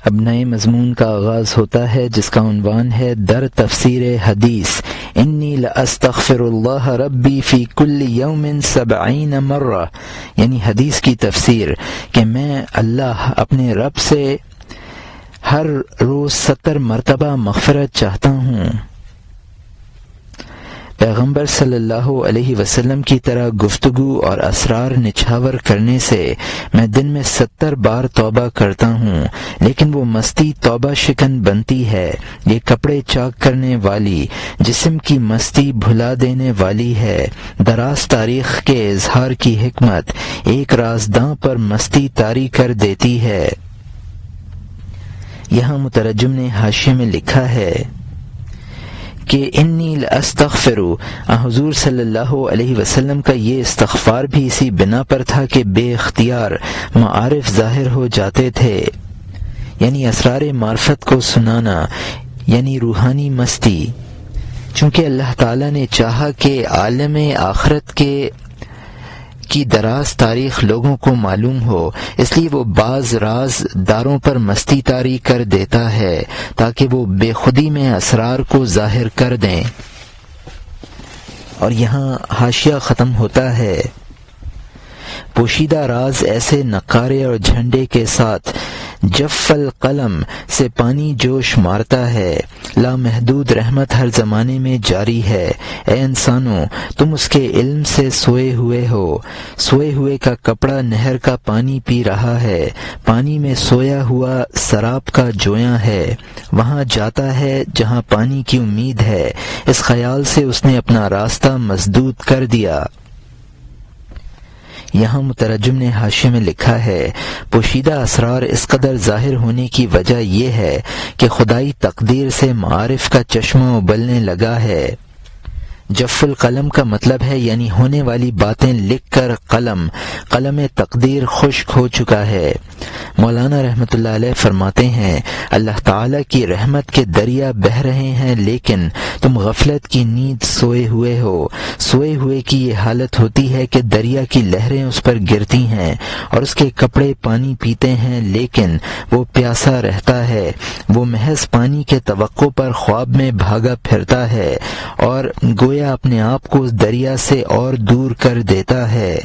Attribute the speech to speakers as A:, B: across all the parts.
A: اب نئے مضمون کا آغاز ہوتا ہے جس کا عنوان ہے در تفسیر حدیث انی لاستغفر اللہ ربی فی کل یوم 70 مرہ، یعنی حدیث کی تفسیر کہ میں اللہ اپنے رب سے ہر روز 70 مرتبہ مغفرت چاہتا ہوں۔ پیغمبر صلی اللہ علیہ وسلم کی طرح گفتگو اور اسرار نچھاور کرنے سے میں دن میں 70 بار توبہ کرتا ہوں، لیکن وہ مستی توبہ شکن بنتی ہے، یہ کپڑے چاک کرنے والی، جسم کی مستی بھلا دینے والی ہے۔ دراز تاریخ کے اظہار کی حکمت ایک رازداں پر مستی طاری کر دیتی ہے۔ یہاں مترجم نے حاشیے میں لکھا ہے کہ انی لاستغفر، حضور صلی اللہ علیہ وسلم کا یہ استغفار بھی اسی بنا پر تھا کہ بے اختیار معارف ظاہر ہو جاتے تھے، یعنی اسرار معرفت کو سنانا، یعنی روحانی مستی۔ چونکہ اللہ تعالیٰ نے چاہا کہ عالم آخرت کی دراز تاریخ لوگوں کو معلوم ہو، اس لیے وہ بعض راز داروں پر مستی طاری کر دیتا ہے تاکہ وہ بے خودی میں اسرار کو ظاہر کر دیں۔ اور یہاں حاشیہ ختم ہوتا ہے۔ پوشیدہ راز ایسے نقارے اور جھنڈے کے ساتھ جف القلم سے پانی جوش مارتا ہے۔ لامحدود رحمت ہر زمانے میں جاری ہے۔ اے انسانوں، تم اس کے علم سے سوئے ہوئے ہو۔ سوئے ہوئے کا کپڑا نہر کا پانی پی رہا ہے، پانی میں سویا ہوا سراب کا جویاں ہے، وہاں جاتا ہے جہاں پانی کی امید ہے۔ اس خیال سے اس نے اپنا راستہ مسدود کر دیا۔ یہاں مترجم نے حاشیے میں لکھا ہے، پوشیدہ اسرار اس قدر ظاہر ہونے کی وجہ یہ ہے کہ خدائی تقدیر سے معارف کا چشمہ ابلنے لگا ہے۔ جف القلم کا مطلب ہے یعنی ہونے والی باتیں لکھ کر قلم تقدیر خشک ہو چکا ہے۔ مولانا رحمۃ اللہ علیہ فرماتے ہیں، اللہ تعالیٰ کی رحمت کے دریا بہہ رہے ہیں لیکن تم غفلت کی نیند سوئے ہوئے ہو۔ سوئے ہوئے کی یہ حالت ہوتی ہے کہ دریا کی لہریں اس پر گرتی ہیں اور اس کے کپڑے پانی پیتے ہیں لیکن وہ پیاسا رہتا ہے۔ وہ محض پانی کے توقع پر خواب میں بھاگا پھرتا ہے اور گویا اپنے آپ کو اس دریا سے اور دور کر دیتا ہے۔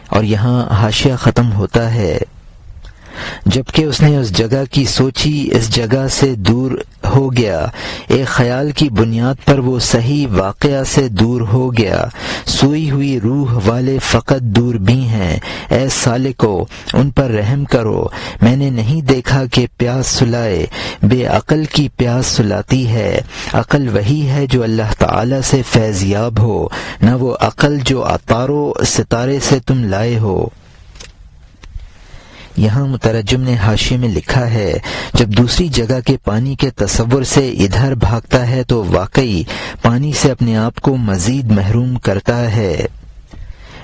A: اور یہاں حاشیہ ختم ہوتا ہے۔ جبکہ اس نے اس جگہ کی سوچی، اس جگہ سے دور ہو گیا، ایک خیال کی بنیاد پر وہ صحیح واقعہ سے دور ہو گیا۔ سوئی ہوئی روح والے فقط دور بھی ہیں۔ اے سالکو، ان پر رحم کرو۔ میں نے نہیں دیکھا کہ پیاس سلائے، بے عقل کی پیاس سلاتی ہے۔ عقل وہی ہے جو اللہ تعالی سے فیضیاب ہو، نہ وہ عقل جو عطار و ستارے سے تم لائے ہو۔ یہاں مترجم نے حاشیے میں لکھا ہے، جب دوسری جگہ کے پانی کے تصور سے ادھر بھاگتا ہے تو واقعی پانی سے اپنے آپ کو مزید محروم کرتا ہے۔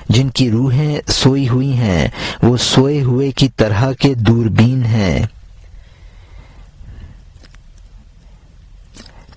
A: جن کی روحیں سوئی ہوئی ہیں وہ سوئے ہوئے کی طرح کے دوربین ہیں۔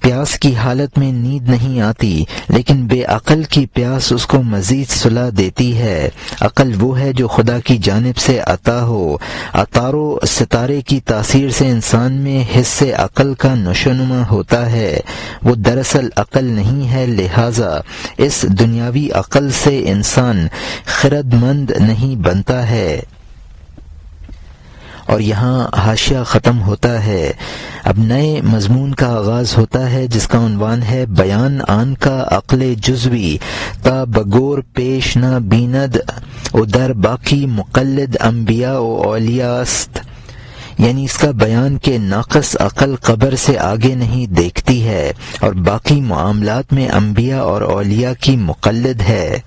A: پیاس کی حالت میں نیند نہیں آتی لیکن بے عقل کی پیاس اس کو مزید سلا دیتی ہے۔ عقل وہ ہے جو خدا کی جانب سے عطا ہو۔ عطار و ستارے کی تاثیر سے انسان میں حس عقل کا نشوونما ہوتا ہے، وہ دراصل عقل نہیں ہے، لہذا اس دنیاوی عقل سے انسان خرد مند نہیں بنتا ہے۔ اور یہاں حاشیہ ختم ہوتا ہے۔ اب نئے مضمون کا آغاز ہوتا ہے جس کا عنوان ہے بیان آن کا عقل جزوی تا بگور پیش نہ بیند ادھر باقی مقلد انبیاء و اولیاء است، یعنی اس کا بیان کہ ناقص عقل قبر سے آگے نہیں دیکھتی ہے اور باقی معاملات میں انبیاء اور اولیاء کی مقلد ہے۔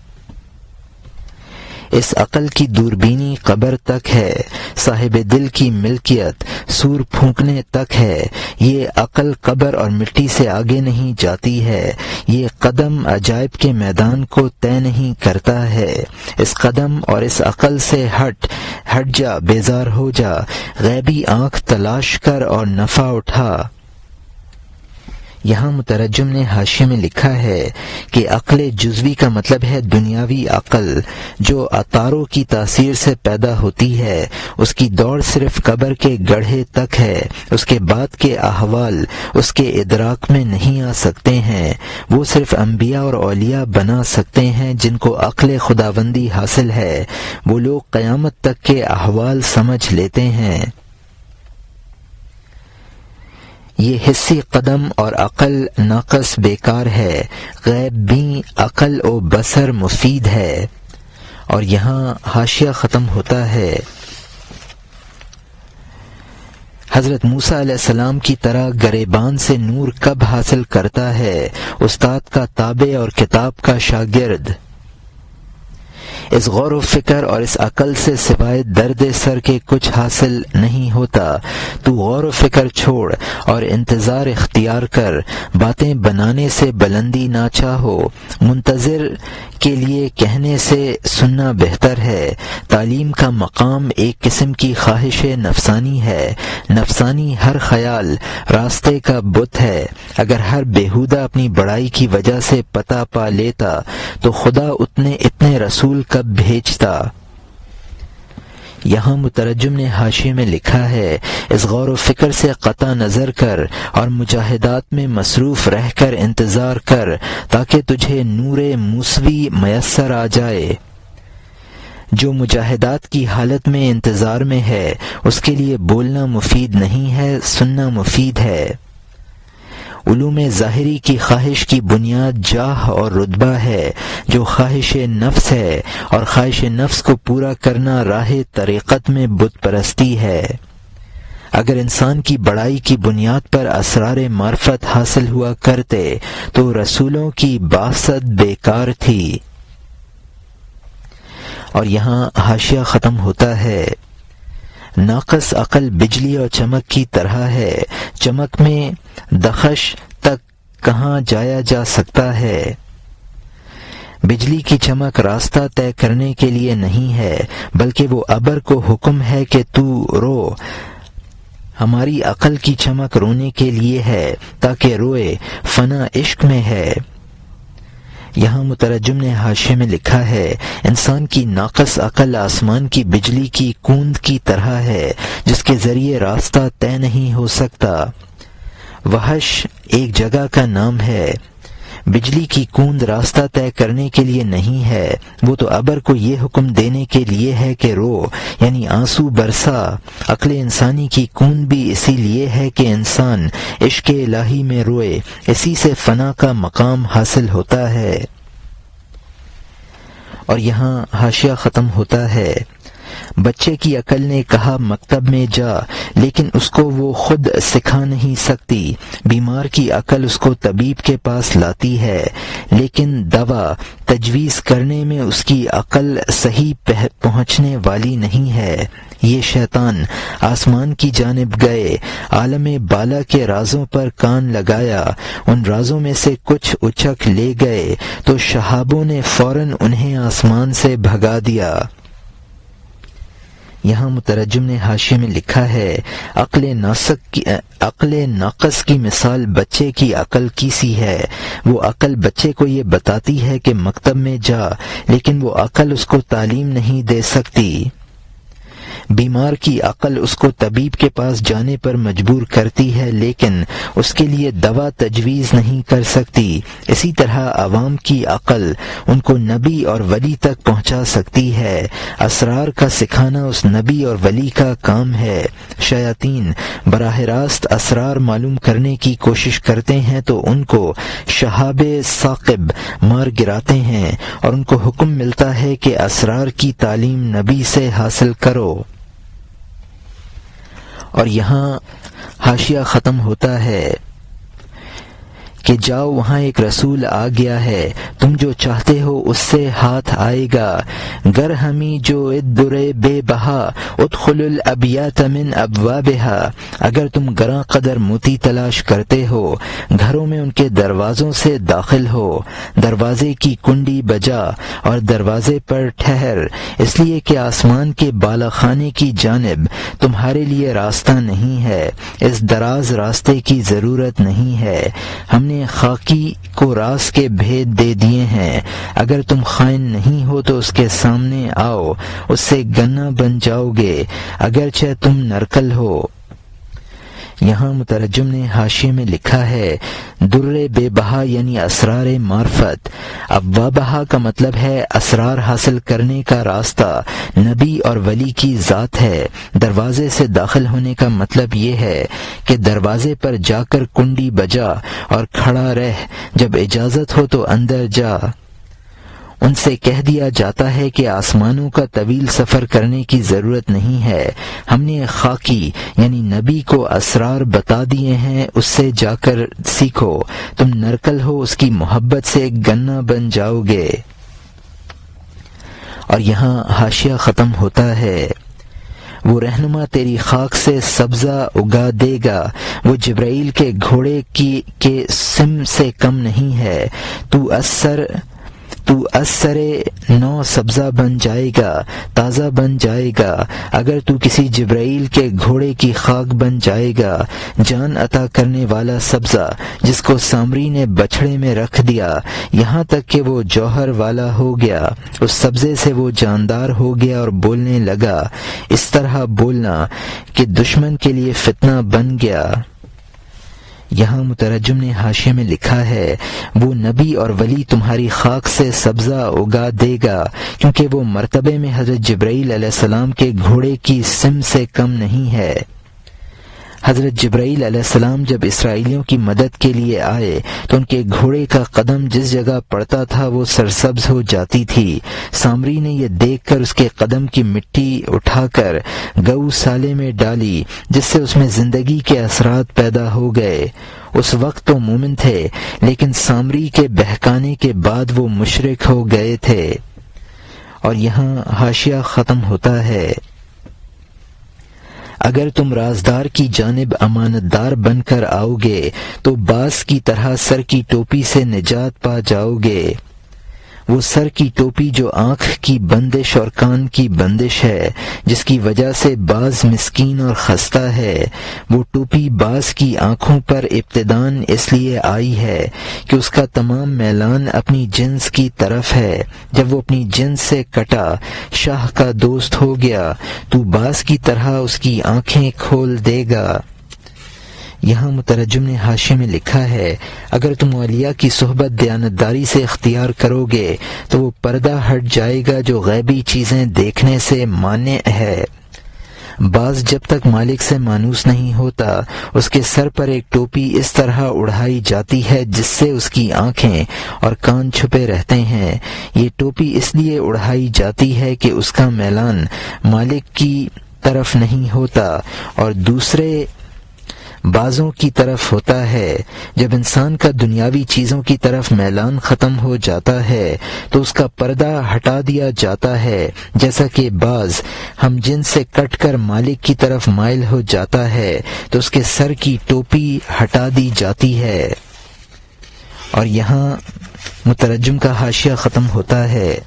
A: اس عقل کی دوربینی قبر تک ہے، صاحب دل کی ملکیت سور پھونکنے تک ہے۔ یہ عقل قبر اور مٹی سے آگے نہیں جاتی ہے، یہ قدم عجائب کے میدان کو طے نہیں کرتا ہے۔ اس قدم اور اس عقل سے ہٹ جا، بیزار ہو جا، غیبی آنکھ تلاش کر اور نفع اٹھا۔ یہاں مترجم نے حاشیے میں لکھا ہے کہ عقل جزوی کا مطلب ہے دنیاوی عقل جو اطاروں کی تاثیر سے پیدا ہوتی ہے، اس کی دوڑ صرف قبر کے گڑھے تک ہے، اس کے بعد کے احوال اس کے ادراک میں نہیں آ سکتے ہیں، وہ صرف انبیاء اور اولیاء بنا سکتے ہیں جن کو عقل خداوندی حاصل ہے، وہ لوگ قیامت تک کے احوال سمجھ لیتے ہیں۔ یہ حسی قدم اور عقل ناقص بیکار ہے، غیب بین عقل و بصر مفید ہے۔ اور یہاں حاشیہ ختم ہوتا ہے۔ حضرت موسیٰ علیہ السلام کی طرح گریبان سے نور کب حاصل کرتا ہے؟ استاد کا تابع اور کتاب کا شاگرد۔ اس غور و فکر اور اس عقل سے سوائے درد سر کے کچھ حاصل نہیں ہوتا۔ تو غور و فکر چھوڑ اور انتظار اختیار کر، باتیں بنانے سے بلندی نہ چاہو، منتظر کے لیے کہنے سے سننا بہتر ہے۔ تعلیم کا مقام ایک قسم کی خواہش نفسانی ہے، نفسانی ہر خیال راستے کا بت ہے۔ اگر ہر بیہودہ اپنی بڑائی کی وجہ سے پتہ پا لیتا تو خدا اتنے رسول کب بھیجتا؟ یہاں مترجم نے حاشیے میں لکھا ہے، اس غور و فکر سے قطع نظر کر اور مجاہدات میں مصروف رہ کر انتظار کر تاکہ تجھے نور موسوی میسر آ جائے۔ جو مجاہدات کی حالت میں انتظار میں ہے اس کے لیے بولنا مفید نہیں ہے، سننا مفید ہے۔ علوم ظاہری کی خواہش کی بنیاد جاہ اور رتبہ ہے، جو خواہش نفس ہے، اور خواہش نفس کو پورا کرنا راہ طریقت میں بت پرستی ہے۔ اگر انسان کی بڑائی کی بنیاد پر اسرار معرفت حاصل ہوا کرتے تو رسولوں کی بعثت بیکار تھی۔ اور یہاں حاشیہ ختم ہوتا ہے۔ ناقص عقل بجلی اور چمک کی طرح ہے، چمک میں دخش تک کہاں جایا جا سکتا ہے؟ بجلی کی چمک راستہ طے کرنے کے لیے نہیں ہے، بلکہ وہ ابر کو حکم ہے کہ تو رو۔ ہماری عقل کی چمک رونے کے لیے ہے تاکہ روئے، فنا عشق میں ہے۔ یہاں مترجم نے حاشیے میں لکھا ہے، انسان کی ناقص عقل آسمان کی بجلی کی کوند کی طرح ہے جس کے ذریعے راستہ طے نہیں ہو سکتا۔ وحش ایک جگہ کا نام ہے، بجلی کی کوند راستہ طے کرنے کے لیے نہیں ہے، وہ تو ابر کو یہ حکم دینے کے لیے ہے کہ رو، یعنی آنسو برسا۔ عقل انسانی کی کوند بھی اسی لیے ہے کہ انسان عشق الہی میں روئے، اسی سے فنا کا مقام حاصل ہوتا ہے۔ اور یہاں حاشیہ ختم ہوتا ہے۔ بچے کی عقل نے کہا مکتب میں جا، لیکن اس کو وہ خود سکھا نہیں سکتی۔ بیمار کی عقل اس کو طبیب کے پاس لاتی ہے، لیکن دوا تجویز کرنے میں اس کی عقل صحیح پہنچنے والی نہیں ہے۔ یہ شیطان آسمان کی جانب گئے، عالم بالا کے رازوں پر کان لگایا، ان رازوں میں سے کچھ اچک لے گئے تو شہابوں نے فوراً انہیں آسمان سے بھگا دیا۔ یہاں مترجم نے حاشیے میں لکھا ہے، عقل ناقص کی مثال بچے کی عقل کی سی ہے۔ وہ عقل بچے کو یہ بتاتی ہے کہ مکتب میں جا، لیکن وہ عقل اس کو تعلیم نہیں دے سکتی۔ بیمار کی عقل اس کو طبیب کے پاس جانے پر مجبور کرتی ہے، لیکن اس کے لیے دوا تجویز نہیں کر سکتی۔ اسی طرح عوام کی عقل ان کو نبی اور ولی تک پہنچا سکتی ہے، اسرار کا سکھانا اس نبی اور ولی کا کام ہے۔ شیاطین براہ راست اسرار معلوم کرنے کی کوشش کرتے ہیں تو ان کو شہاب ثاقب مار گراتے ہیں، اور ان کو حکم ملتا ہے کہ اسرار کی تعلیم نبی سے حاصل کرو۔ اور یہاں حاشیہ ختم ہوتا ہے کہ جاؤ وہاں ایک رسول آ گیا ہے، تم جو چاہتے ہو اس سے ہاتھ آئے گا، گر ہمی جو ادرے بے بہا ادخل الابیات من ابوابہا، اگر تم گراں قدر موتی تلاش کرتے ہو گھروں میں ان کے دروازوں سے داخل ہو، دروازے کی کنڈی بجا اور دروازے پر ٹھہر، اس لیے کہ آسمان کے بالا خانے کی جانب تمہارے لیے راستہ نہیں ہے، اس دراز راستے کی ضرورت نہیں ہے، ہم نے خاکی کو راز کے بھید دے دیے ہیں، اگر تم خائن نہیں ہو تو اس کے سامنے آؤ، اس سے گنا بن جاؤ گے اگرچہ تم نرکل ہو۔ یہاں مترجم نے حاشیے میں لکھا ہے در بے بہا یعنی اسرار معرفت، ابوابہا کا مطلب ہے اسرار حاصل کرنے کا راستہ، نبی اور ولی کی ذات ہے۔ دروازے سے داخل ہونے کا مطلب یہ ہے کہ دروازے پر جا کر کنڈی بجا اور کھڑا رہ، جب اجازت ہو تو اندر جا۔ ان سے کہہ دیا جاتا ہے کہ آسمانوں کا طویل سفر کرنے کی ضرورت نہیں ہے، ہم نے خاکی یعنی نبی کو اسرار بتا دیے ہیں، اس سے جا کر سیکھو، تم نرکل ہو اس کی محبت سے گنا بن جاؤ گے۔ اور یہاں حاشیہ ختم ہوتا ہے وہ رہنما تیری خاک سے سبزہ اگا دے گا، وہ جبرائیل کے گھوڑے کے سم سے کم نہیں ہے، تو اثر نو سبزہ بن جائے گا، تازہ بن جائے گا، اگر تو کسی جبرائیل کے گھوڑے کی خاک بن جائے گا، جان عطا کرنے والا سبزہ جس کو سامری نے بچھڑے میں رکھ دیا یہاں تک کہ وہ جوہر والا ہو گیا، اس سبزے سے وہ جاندار ہو گیا اور بولنے لگا، اس طرح بولنا کہ دشمن کے لیے فتنہ بن گیا۔ یہاں مترجم نے حاشیے میں لکھا ہے وہ نبی اور ولی تمہاری خاک سے سبزہ اگا دے گا، کیونکہ وہ مرتبے میں حضرت جبرائیل علیہ السلام کے گھوڑے کی سم سے کم نہیں ہے۔ حضرت جبرائیل علیہ السلام جب اسرائیلیوں کی مدد کے لیے آئے تو ان کے گھوڑے کا قدم جس جگہ پڑتا تھا وہ سرسبز ہو جاتی تھی، سامری نے یہ دیکھ کر اس کے قدم کی مٹی اٹھا کر گو سالے میں ڈالی، جس سے اس میں زندگی کے اثرات پیدا ہو گئے۔ اس وقت تو مومن تھے لیکن سامری کے بہکانے کے بعد وہ مشرک ہو گئے تھے۔ اور یہاں حاشیہ ختم ہوتا ہے اگر تم رازدار کی جانب امانت دار بن کر آؤ گے تو باز کی طرح سر کی ٹوپی سے نجات پا جاؤ گے۔ وہ سر کی ٹوپی جو آنکھ کی بندش اور کان کی بندش ہے، جس کی وجہ سے باز مسکین اور خستہ ہے، وہ ٹوپی باز کی آنکھوں پر ابتداً اس لیے آئی ہے کہ اس کا تمام میلان اپنی جنس کی طرف ہے، جب وہ اپنی جنس سے کٹا شاہ کا دوست ہو گیا تو باز کی طرح اس کی آنکھیں کھول دے گا۔ یہاں مترجم نے حاشیے میں لکھا ہے اگر تم اولیاء کی صحبت دیانتداری سے اختیار کرو گے تو وہ پردہ ہٹ جائے گا جو غیبی چیزیں دیکھنے سے مانع ہے۔ بعض جب تک مالک سے مانوس نہیں ہوتا اس کے سر پر ایک ٹوپی اس طرح اڑائی جاتی ہے جس سے اس کی آنکھیں اور کان چھپے رہتے ہیں۔ یہ ٹوپی اس لیے اڑائی جاتی ہے کہ اس کا میلان مالک کی طرف نہیں ہوتا اور دوسرے بازوں کی طرف ہوتا ہے۔ جب انسان کا دنیاوی چیزوں کی طرف میلان ختم ہو جاتا ہے تو اس کا پردہ ہٹا دیا جاتا ہے، جیسا کہ باز ہم جن سے کٹ کر مالک کی طرف مائل ہو جاتا ہے تو اس کے سر کی ٹوپی ہٹا دی جاتی ہے۔ اور یہاں مترجم کا حاشیہ ختم ہوتا ہے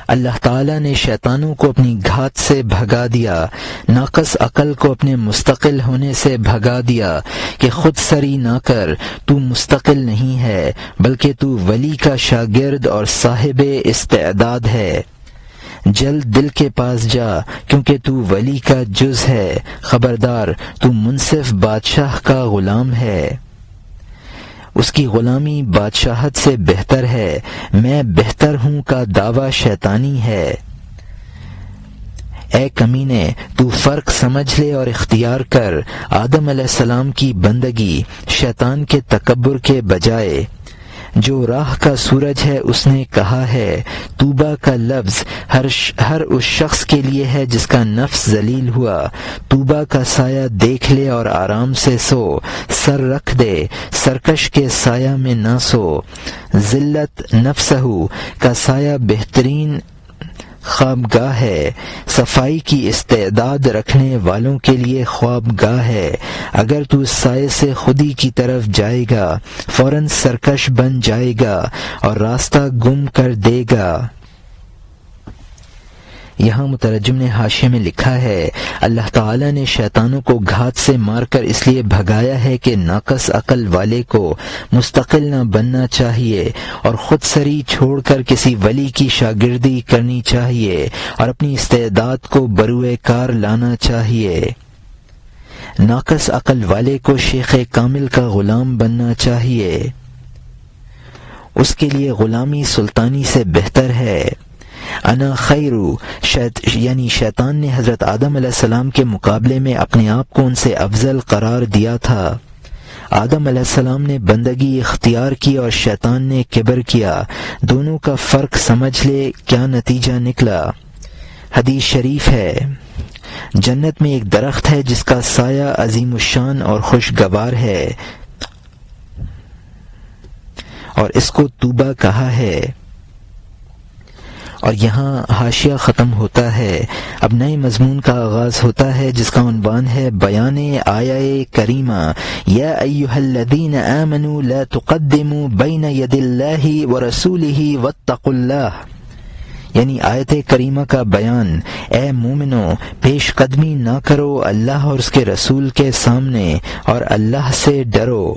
A: اللہ تعالیٰ نے شیطانوں کو اپنی گھات سے بھگا دیا، ناقص عقل کو اپنے مستقل ہونے سے بھگا دیا کہ خود سری نہ کر، تو مستقل نہیں ہے بلکہ تو ولی کا شاگرد اور صاحب استعداد ہے۔ جلد دل کے پاس جا کیونکہ تو ولی کا جز ہے، خبردار تو منصف بادشاہ کا غلام ہے، اس کی غلامی بادشاہت سے بہتر ہے، میں بہتر ہوں کا دعویٰ شیطانی ہے۔ اے کمینے تو فرق سمجھ لے اور اختیار کر، آدم علیہ السلام کی بندگی شیطان کے تکبر کے بجائے۔ جو راہ کا سورج ہے اس نے کہا ہے طوبیٰ کا لفظ ہر اس شخص کے لیے ہے جس کا نفس ذلیل ہوا، طوبیٰ کا سایہ دیکھ لے اور آرام سے سو، سر رکھ دے سرکش کے سایہ میں نہ سو، ذلت نفسہ کا سایہ بہترین خوابگاہ ہے، صفائی کی استعداد رکھنے والوں کے لیے خوابگاہ ہے، اگر تو اس سائے سے خودی کی طرف جائے گا فوراً سرکش بن جائے گا اور راستہ گم کر دے گا۔ یہاں مترجم نے حاشیے میں لکھا ہے اللہ تعالی نے شیطانوں کو گھات سے مار کر اس لیے بھگایا ہے کہ ناقص عقل والے کو مستقل نہ بننا چاہیے اور خود سری چھوڑ کر کسی ولی کی شاگردی کرنی چاہیے اور اپنی استعداد کو بروئے کار لانا چاہیے۔ ناقص عقل والے کو شیخ کامل کا غلام بننا چاہیے، اس کے لیے غلامی سلطانی سے بہتر ہے۔ انا خیر یعنی شیطان نے حضرت آدم علیہ السلام کے مقابلے میں اپنے آپ کو ان سے افضل قرار دیا تھا۔ آدم علیہ السلام نے بندگی اختیار کی اور شیطان نے کبر کیا، دونوں کا فرق سمجھ لے کیا نتیجہ نکلا۔ حدیث شریف ہے جنت میں ایک درخت ہے جس کا سایہ عظیم الشان اور خوشگوار ہے اور اس کو طوبیٰ کہا ہے۔ اور یہاں حاشیہ ختم ہوتا ہے، اب نئے مضمون کا آغاز ہوتا ہے جس کا عنوان ہے بیان آیہ کریمہ یا ایھا الذین آمنوا لا تقدموا بین ید اللہ ورسولہ واتقوا اللہ، یعنی آیت کریمہ کا بیان، اے مومنو پیش قدمی نہ کرو اللہ اور اس کے رسول کے سامنے اور اللہ سے ڈرو۔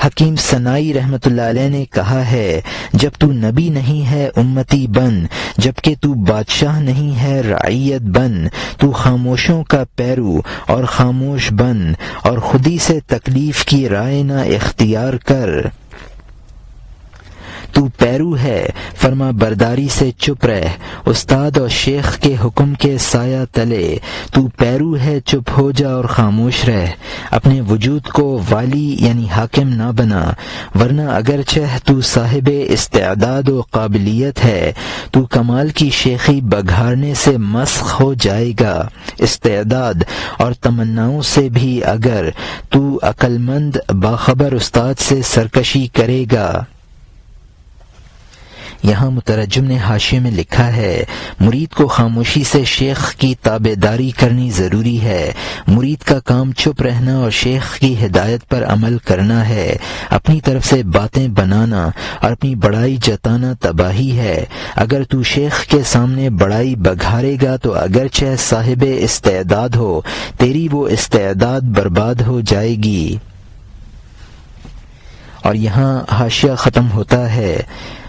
A: حکیم سنائی رحمۃ اللہ علیہ نے کہا ہے جب تو نبی نہیں ہے امتی بن، جبکہ تو بادشاہ نہیں ہے رعیت بن، تو خاموشوں کا پیرو اور خاموش بن اور خودی سے تکلیف کی رائے نہ اختیار کر۔ تو پیرو ہے فرما برداری سے چپ رہ، استاد اور شیخ کے حکم کے سایہ تلے، تو پیرو ہے چپ ہو جا اور خاموش رہ، اپنے وجود کو والی یعنی حاکم نہ بنا، ورنہ اگرچہ تو صاحب استعداد و قابلیت ہے تو کمال کی شیخی بگھارنے سے مسخ ہو جائے گا، استعداد اور تمناؤں سے بھی اگر تو عقل مند باخبر استاد سے سرکشی کرے گا۔ یہاں مترجم نے حاشیے میں لکھا ہے مرید کو خاموشی سے شیخ کی تابع داری کرنی ضروری ہے، مرید کا کام چپ رہنا اور شیخ کی ہدایت پر عمل کرنا ہے، اپنی طرف سے باتیں بنانا اور اپنی بڑائی جتانا تباہی ہے۔ اگر تو شیخ کے سامنے بڑائی بگھارے گا تو اگرچہ صاحب استعداد ہو تیری وہ استعداد برباد ہو جائے گی۔ اور یہاں حاشیہ ختم ہوتا ہے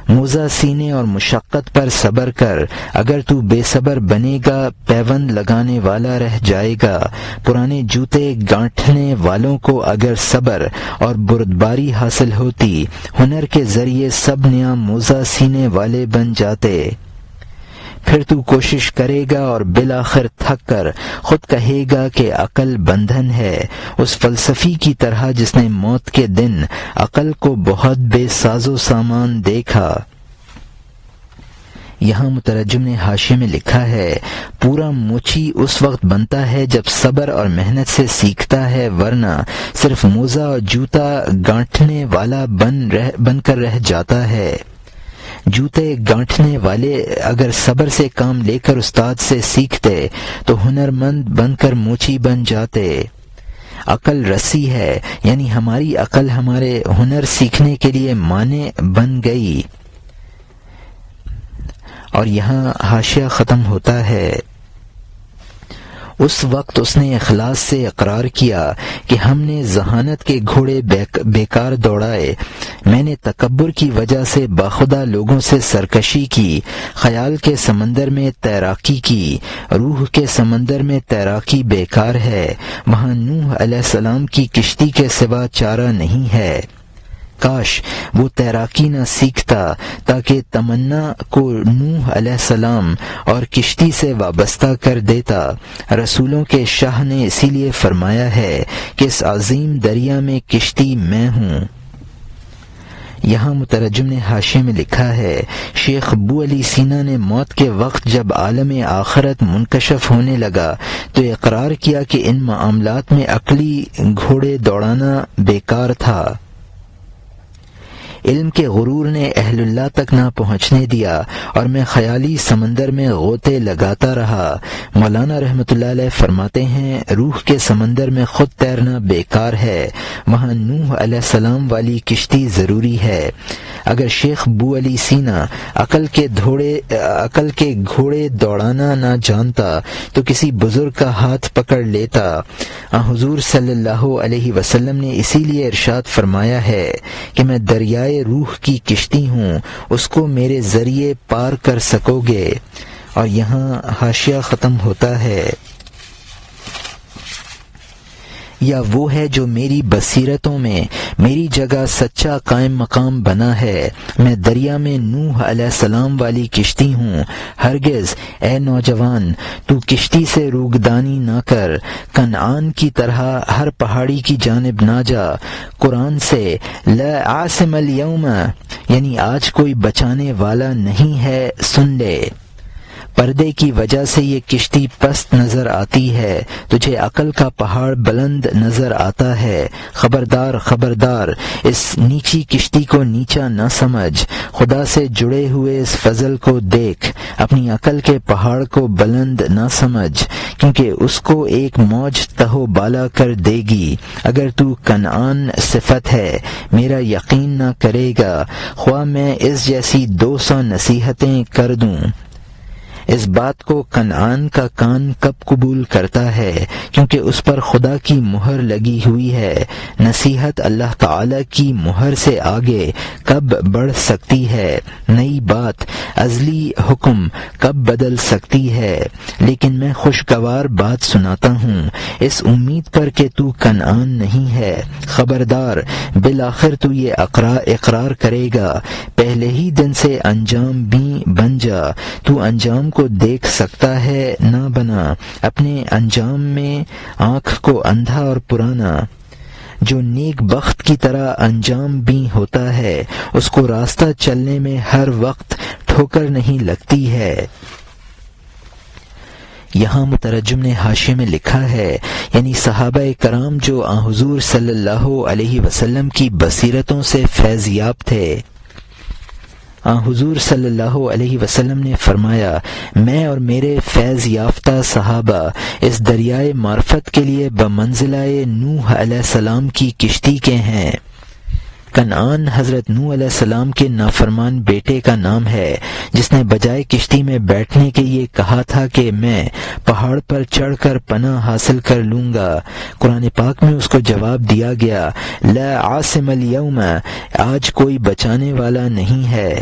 A: موزہ سینے اور مشقت پر صبر کر، اگر تو بے صبر بنے گا پیوند لگانے والا رہ جائے گا، پرانے جوتے گانٹھنے والوں کو اگر صبر اور بردباری حاصل ہوتی ہنر کے ذریعے سب نیا موزہ سینے والے بن جاتے، پھر تو کوشش کرے گا اور بالآخر تھک کر خود کہے گا کہ عقل بندھن ہے، اس فلسفی کی طرح جس نے موت کے دن عقل کو بہت بے ساز و سامان دیکھا۔ یہاں مترجم نے حاشیے میں لکھا ہے پورا موچی اس وقت بنتا ہے جب صبر اور محنت سے سیکھتا ہے، ورنہ صرف موزہ اور جوتا گانٹھنے والا بن کر رہ جاتا ہے۔ جوتے گانٹھنے والے اگر صبر سے کام لے کر استاد سے سیکھتے تو ہنرمند بن کر موچی بن جاتے۔ عقل رسی ہے، یعنی ہماری عقل ہمارے ہنر سیکھنے کے لیے مانع بن گئی۔ اور یہاں حاشیہ ختم ہوتا ہے اس وقت اس نے اخلاص سے اقرار کیا کہ ہم نے ذہانت کے گھوڑے بیکار دوڑائے، میں نے تکبر کی وجہ سے باخدا لوگوں سے سرکشی کی، خیال کے سمندر میں تیراکی کی، روح کے سمندر میں تیراکی بیکار ہے، وہاں نوح علیہ السلام کی کشتی کے سوا چارہ نہیں ہے، کاش وہ تیراکی نہ سیکھتا تاکہ تمنا کو نوح علیہ السلام اور کشتی سے وابستہ کر دیتا۔ رسولوں کے شاہ نے اسی لیے فرمایا ہے کہ اس عظیم دریا میں کشتی میں ہوں۔ یہاں مترجم نے حاشیے میں لکھا ہے، شیخ ابو علی سینا نے موت کے وقت جب عالم آخرت منکشف ہونے لگا تو اقرار کیا کہ ان معاملات میں عقلی گھوڑے دوڑانا بیکار تھا۔ علم کے غرور نے اہل اللہ تک نہ پہنچنے دیا اور میں خیالی سمندر میں غوطے لگاتا رہا۔ مولانا رحمۃ اللہ علیہ فرماتے ہیں، روح کے سمندر میں خود تیرنا بیکار ہے، وہاں نوح علیہ السلام والی کشتی ضروری ہے۔ اگر شیخ ابو علی سینا عقل کے گھوڑے دوڑانا نہ جانتا تو کسی بزرگ کا ہاتھ پکڑ لیتا۔ حضور صلی اللہ علیہ وسلم نے اسی لیے ارشاد فرمایا ہے کہ میں دریائے روح کی کشتی ہوں، اس کو میرے ذریعے پار کر سکو گے۔ اور یہاں حاشیہ ختم ہوتا ہے، یا وہ ہے جو میری بصیرتوں میں میری جگہ سچا قائم مقام بنا ہے، میں دریا میں نوح علیہ السلام والی کشتی ہوں۔ ہرگز اے نوجوان تو کشتی سے روگدانی نہ کر، کنعان کی طرح ہر پہاڑی کی جانب نہ جا۔ قرآن سے لا عاصم اليوم یعنی آج کوئی بچانے والا نہیں ہے سن لے۔ پردے کی وجہ سے یہ کشتی پست نظر آتی ہے، تجھے عقل کا پہاڑ بلند نظر آتا ہے۔ خبردار خبردار، اس نیچی کشتی کو نیچا نہ سمجھ، خدا سے جڑے ہوئے اس فضل کو دیکھ، اپنی عقل کے پہاڑ کو بلند نہ سمجھ، کیونکہ اس کو ایک موج تہو بالا کر دے گی۔ اگر تو کنعان صفت ہے میرا یقین نہ کرے گا، خواہ میں اس جیسی 200 نصیحتیں کر دوں۔ اس بات کو کنعان کا کان کب قبول کرتا ہے، کیونکہ اس پر خدا کی مہر لگی ہوئی ہے۔ نصیحت اللہ تعالی کی مہر سے آگے کب بڑھ سکتی ہے؟ نئی بات، ازلی حکم کب بدل سکتی ہے؟ لیکن میں خوشگوار بات سناتا ہوں، اس امید پر کہ تو کنعان نہیں ہے۔ خبردار، بالآخر تو یہ اقرار کرے گا، پہلے ہی دن سے انجام بھی بن جا۔ تو انجام کو دیکھ سکتا ہے نہ بنا، اپنے انجام میں آنکھ کو اندھا اور پرانا۔ جو نیک بخت کی طرح انجام بھی ہوتا ہے، اس کو راستہ چلنے میں ہر وقت ٹھوکر نہیں لگتی ہے۔ یہاں مترجم نے حاشیے میں لکھا ہے، یعنی صحابہ کرام جو حضور صلی اللہ علیہ وسلم کی بصیرتوں سے فیض یاب تھے۔ حضور صلی اللہ علیہ وسلم نے فرمایا، میں اور میرے فیض یافتہ صحابہ اس دریائے معرفت کے لیے بمنزلہ نوح علیہ السلام کی کشتی کے ہیں۔ کنعان حضرت نوح علیہ السلام کے نافرمان بیٹے کا نام ہے، جس نے بجائے کشتی میں بیٹھنے کے یہ کہا تھا کہ میں پہاڑ پر چڑھ کر پناہ حاصل کر لوں گا۔ قرآن پاک میں اس کو جواب دیا گیا، لا عاصم اليوم، آج کوئی بچانے والا نہیں ہے۔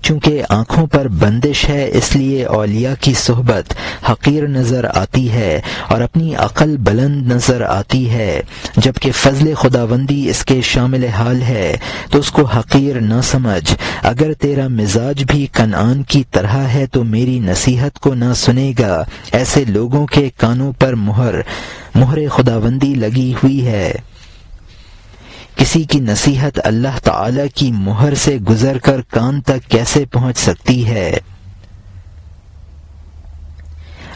A: چونکہ آنکھوں پر بندش ہے، اس لیے اولیاء کی صحبت حقیر نظر آتی ہے اور اپنی عقل بلند نظر آتی ہے، جبکہ فضل خداوندی اس کے شامل حال ہے، تو اس کو حقیر نہ سمجھ۔ اگر تیرا مزاج بھی کنعان کی طرح ہے تو میری نصیحت کو نہ سنے گا۔ ایسے لوگوں کے کانوں پر مہر خداوندی لگی ہوئی ہے۔ کسی کی نصیحت اللہ تعالی کی مہر سے گزر کر کان تک کیسے پہنچ سکتی ہے؟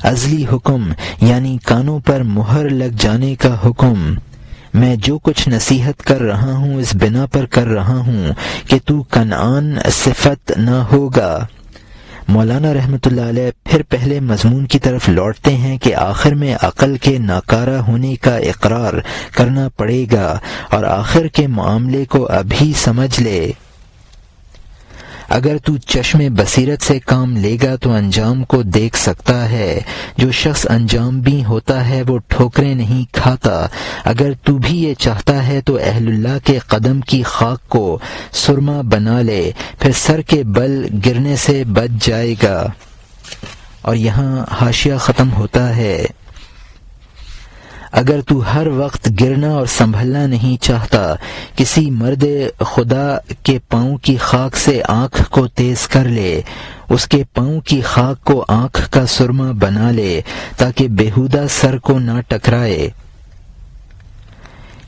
A: ازلی حکم یعنی کانوں پر مہر لگ جانے کا حکم۔ میں جو کچھ نصیحت کر رہا ہوں اس بنا پر کر رہا ہوں کہ تو کنعان صفت نہ ہوگا۔ مولانا رحمۃ اللہ علیہ پھر پہلے مضمون کی طرف لوٹتے ہیں کہ آخر میں عقل کے ناکارہ ہونے کا اقرار کرنا پڑے گا، اور آخر کے معاملے کو ابھی سمجھ لے۔ اگر تو چشم بصیرت سے کام لے گا تو انجام کو دیکھ سکتا ہے۔ جو شخص انجام بھی ہوتا ہے وہ ٹھوکریں نہیں کھاتا۔ اگر تو بھی یہ چاہتا ہے تو اہل اللہ کے قدم کی خاک کو سرما بنا لے، پھر سر کے بل گرنے سے بچ جائے گا۔ اور یہاں حاشیہ ختم ہوتا ہے، اگر تو ہر وقت گرنا اور سنبھلنا نہیں چاہتا، کسی مرد خدا کے پاؤں کی خاک سے آنکھ کو تیز کر لے، اس کے پاؤں کی خاک کو آنکھ کا سرما بنا لے تاکہ بیہودہ سر کو نہ ٹکرائے۔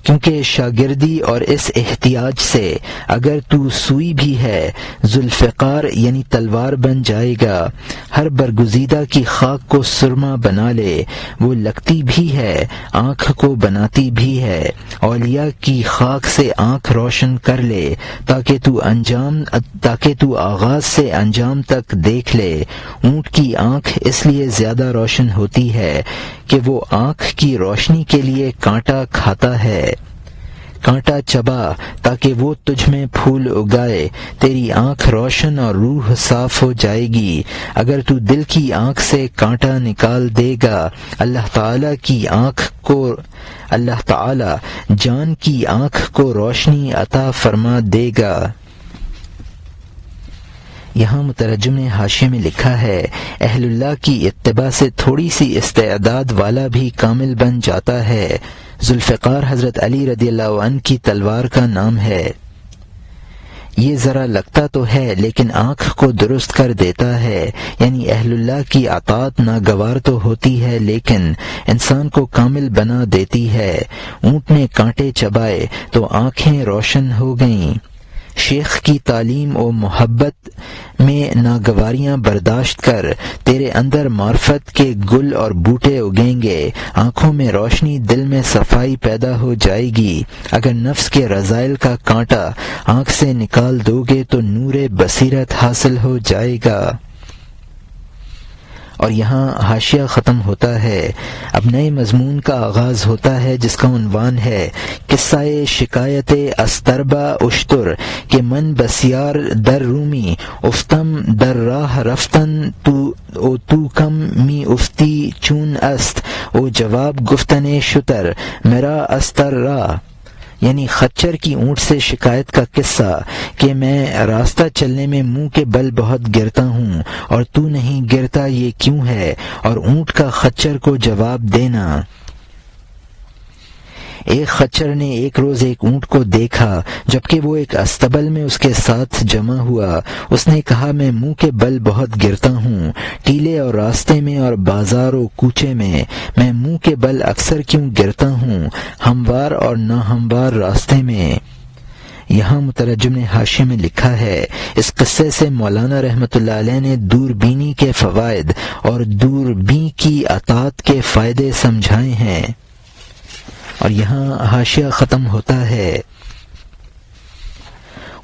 A: کیونکہ شاگردی اور اس احتیاج سے اگر تو سوئی بھی ہے ذوالفقار یعنی تلوار بن جائے گا. ہر برگزیدہ کی خاک کو سرما بنا لے، وہ لگتی بھی ہے آنکھ کو بناتی بھی ہے. اولیاء کی خاک سے آنکھ روشن کر لے تاکہ تو آغاز سے انجام تک دیکھ لے. اونٹ کی آنکھ اس لیے زیادہ روشن ہوتی ہے کہ وہ آنکھ کی روشنی کے لیے کانٹا کھاتا ہے. کانٹا چبا تاکہ وہ تجھ میں پھول اگائے. تیری آنکھ روشن اور روح صاف ہو جائے گی. اگر تو دل کی آنکھ سے کانٹا نکال دے گا، اللہ تعالی جان کی آنکھ کو روشنی عطا فرما دے گا. یہاں مترجم نے حاشیے میں لکھا ہے، اہل اللہ کی اتباع سے تھوڑی سی استعداد والا بھی کامل بن جاتا ہے. ذوالفقار حضرت علی رضی اللہ عنہ کی تلوار کا نام ہے. یہ ذرا لگتا تو ہے لیکن آنکھ کو درست کر دیتا ہے. یعنی اہل اللہ کی اطاعت ناگوار تو ہوتی ہے لیکن انسان کو کامل بنا دیتی ہے. اونٹ نے کانٹے چبائے تو آنکھیں روشن ہو گئیں. شیخ کی تعلیم و محبت میں ناگواریاں برداشت کر، تیرے اندر معرفت کے گل اور بوٹے اگیں گے. آنکھوں میں روشنی، دل میں صفائی پیدا ہو جائے گی. اگر نفس کے رذائل کا کانٹا آنکھ سے نکال دو گے تو نور بصیرت حاصل ہو جائے گا. اور یہاں حاشیہ ختم ہوتا ہے. اب نئے مضمون کا آغاز ہوتا ہے جس کا عنوان ہے قصہ شکایت استربا اشتر کہ من بسیار در رومی افتم در راہ رفتن تو کم می افتی چون است او جواب گفتن شتر میرا استر راہ. یعنی خچر کی اونٹ سے شکایت کا قصہ کہ میں راستہ چلنے میں منہ کے بل بہت گرتا ہوں اور تو نہیں گرتا، یہ کیوں ہے؟ اور اونٹ کا خچر کو جواب دینا. ایک خچر نے ایک روز ایک اونٹ کو دیکھا جبکہ وہ ایک استبل میں اس کے ساتھ جمع ہوا. اس نے کہا میں منہ کے بل بہت گرتا ہوں، ٹیلے اور راستے میں اور بازار و کوچے میں منہ کے بل اکثر کیوں گرتا ہوں، ہموار اور ناہموار راستے میں. یہاں مترجم نے حاشیے میں لکھا ہے، اس قصے سے مولانا رحمۃ اللہ علیہ نے دوربینی کے فوائد اور دوربین کی اطاعت کے فائدے سمجھائے ہیں. اور یہاں حاشیہ ختم ہوتا ہے.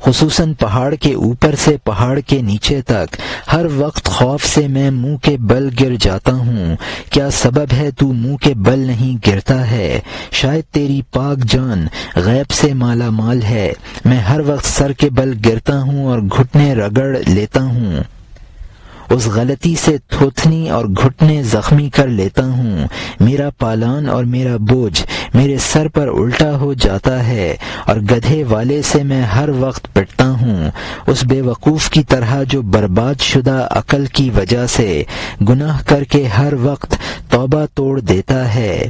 A: خصوصاً پہاڑ کے اوپر سے پہاڑ کے نیچے تک ہر وقت خوف سے میں منہ کے بل گر جاتا ہوں. کیا سبب ہے تو منہ کے بل نہیں گرتا ہے؟ شاید تیری پاک جان غیب سے مالا مال ہے. میں ہر وقت سر کے بل گرتا ہوں اور گھٹنے رگڑ لیتا ہوں. اس غلطی سے تھوتنی اور گھٹنے زخمی کر لیتا ہوں. میرا پالان اور میرا بوجھ میرے سر پر الٹا ہو جاتا ہے اور گدھے والے سے میں ہر وقت پٹتا ہوں، اس بے وقوف کی طرح جو برباد شدہ عقل کی وجہ سے گناہ کر کے ہر وقت توبہ توڑ دیتا ہے.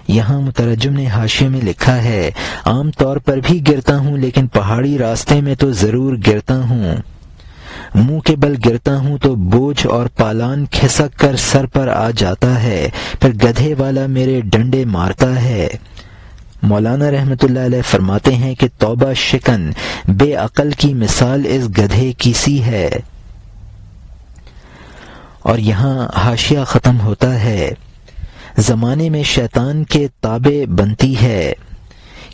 A: یہاں مترجم نے حاشیے میں لکھا ہے، عام طور پر بھی گرتا ہوں لیکن پہاڑی راستے میں تو ضرور گرتا ہوں. منہ کے بل گرتا ہوں تو بوجھ اور پالان کھسک کر سر پر آ جاتا ہے، پھر گدھے والا میرے ڈنڈے مارتا ہے. مولانا رحمۃ اللہ علیہ فرماتے ہیں کہ توبہ شکن بے عقل کی مثال اس گدھے کی سی ہے. اور یہاں حاشیہ ختم ہوتا ہے. زمانے میں شیطان کے تابع بنتی ہے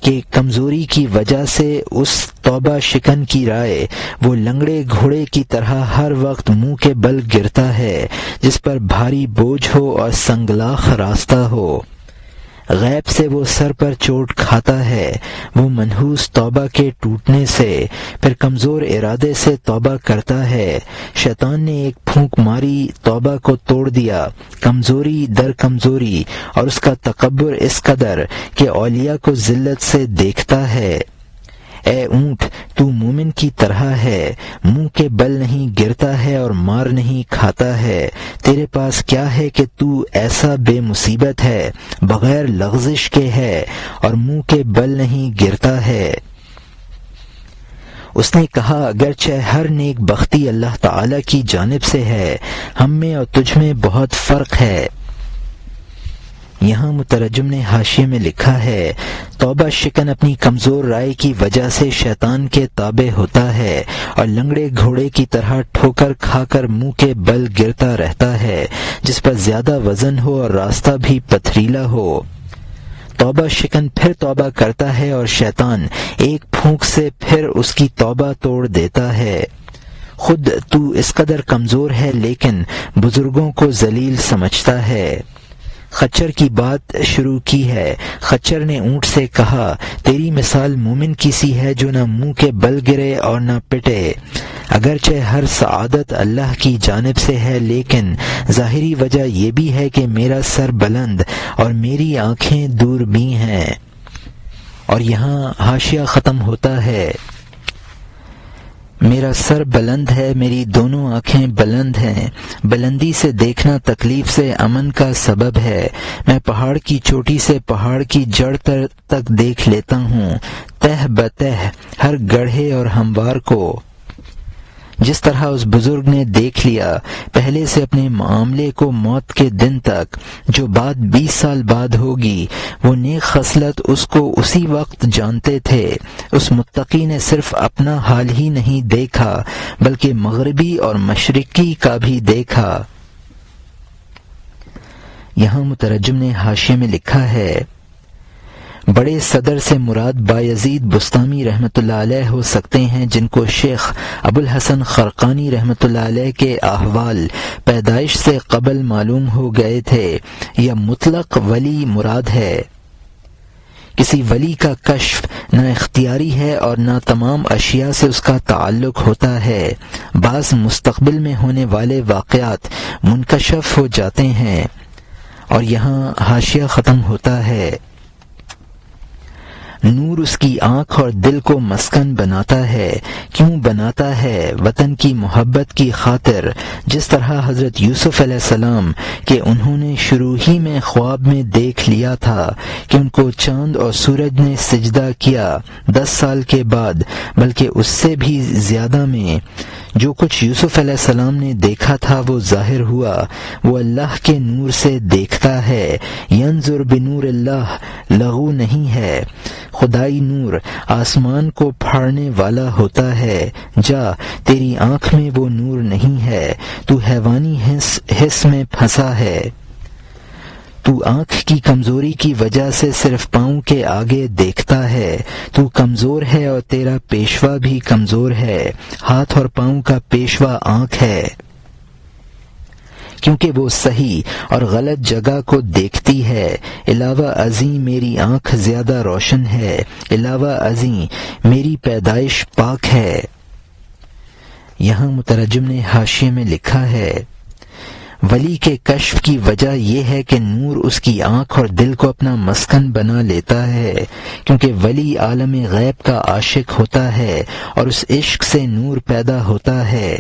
A: کہ کمزوری کی وجہ سے اس توبہ شکن کی رائے وہ لنگڑے گھوڑے کی طرح ہر وقت منہ کے بل گرتا ہے جس پر بھاری بوجھ ہو اور سنگلاخ راستہ ہو. غیب سے وہ سر پر چوٹ کھاتا ہے. وہ منحوس توبہ کے ٹوٹنے سے پھر کمزور ارادے سے توبہ کرتا ہے. شیطان نے ایک پھونک ماری توبہ کو توڑ دیا، کمزوری در کمزوری، اور اس کا تکبر اس قدر کہ اولیاء کو ذلت سے دیکھتا ہے. اے اونٹ تو مومن کی طرح ہے، منہ کے بل نہیں گرتا ہے اور مار نہیں کھاتا ہے. تیرے پاس کیا ہے کہ تو ایسا بے مصیبت ہے، بغیر لغزش کے ہے اور منہ کے بل نہیں گرتا ہے. اس نے کہا اگرچہ ہر نیک بختی اللہ تعالی کی جانب سے ہے، ہم میں اور تجھ میں بہت فرق ہے. یہاں مترجم نے حاشیے میں لکھا ہے، توبہ شکن اپنی کمزور رائے کی وجہ سے شیطان کے تابع ہوتا ہے اور لنگڑے گھوڑے کی طرح ٹھوکر کھا کر منہ کے بل گرتا رہتا ہے، جس پر زیادہ وزن ہو اور راستہ بھی پتھریلا ہو۔ توبہ شکن پھر توبہ کرتا ہے اور شیطان ایک پھونک سے پھر اس کی توبہ توڑ دیتا ہے۔ خود تو اس قدر کمزور ہے لیکن بزرگوں کو ذلیل سمجھتا ہے۔ خچر کی بات شروع کی ہے۔ خچر نے اونٹ سے کہا، تیری مثال مومن کی سی ہے جو نہ منہ کے بل گرے اور نہ پٹے۔ اگرچہ ہر سعادت اللہ کی جانب سے ہے لیکن ظاہری وجہ یہ بھی ہے کہ میرا سر بلند اور میری آنکھیں دوربین ہیں۔ اور یہاں حاشیہ ختم ہوتا ہے، میرا سر بلند ہے، میری دونوں آنکھیں بلند ہیں، بلندی سے دیکھنا تکلیف سے امن کا سبب ہے، میں پہاڑ کی چوٹی سے پہاڑ کی جڑ تک دیکھ لیتا ہوں، تہ بتہ ہر گڑھے اور ہموار کو۔ جس طرح اس بزرگ نے دیکھ لیا پہلے سے اپنے معاملے کو موت کے دن تک، جو بات 20 سال بعد ہوگی، وہ نیک خصلت اس کو اسی وقت جانتے تھے۔ اس متقی نے صرف اپنا حال ہی نہیں دیکھا بلکہ مغربی اور مشرقی کا بھی دیکھا۔ یہاں مترجم نے حاشیے میں لکھا ہے، بڑے صدر سے مراد بایزید بستامی رحمۃ اللہ علیہ ہو سکتے ہیں، جن کو شیخ ابو الحسن خرقانی رحمۃ اللہ علیہ کے احوال پیدائش سے قبل معلوم ہو گئے تھے، یا مطلق ولی مراد ہے۔ کسی ولی کا کشف نہ اختیاری ہے اور نہ تمام اشیاء سے اس کا تعلق ہوتا ہے، بعض مستقبل میں ہونے والے واقعات منکشف ہو جاتے ہیں۔ اور یہاں حاشیہ ختم ہوتا ہے، نور اس کی آنکھ اور دل کو مسکن بناتا ہے۔ کیوں بناتا ہے؟ وطن کی محبت کی خاطر، جس طرح حضرت یوسف علیہ السلام کہ انہوں نے شروع ہی میں خواب میں دیکھ لیا تھا کہ ان کو چاند اور سورج نے سجدہ کیا 10 سال کے بعد، بلکہ اس سے بھی زیادہ میں جو کچھ یوسف علیہ السلام نے دیکھا تھا وہ ظاہر ہوا۔ وہ اللہ کے نور سے دیکھتا ہے، ینظر بنور اللہ لغو نہیں ہے۔ خدائی نور آسمان کو پھاڑنے والا ہوتا ہے، جا تیری آنکھ میں وہ نور نہیں ہے، تو حیوانی حس میں پھنسا ہے۔ تو آنکھ کی کمزوری کی وجہ سے صرف پاؤں کے آگے دیکھتا ہے، تو کمزور ہے اور تیرا پیشوا بھی کمزور ہے، ہاتھ اور پاؤں کا پیشوا آنکھ ہے، کیونکہ وہ صحیح اور غلط جگہ کو دیکھتی ہے۔ علاوہ ازیں میری آنکھ زیادہ روشن ہے، علاوہ ازیں میری پیدائش پاک ہے۔ یہاں مترجم نے حاشیے میں لکھا ہے، ولی کے کشف کی وجہ یہ ہے کہ نور اس کی آنکھ اور دل کو اپنا مسکن بنا لیتا ہے، کیونکہ ولی عالم غیب کا عاشق ہوتا ہے اور اس عشق سے نور پیدا ہوتا ہے۔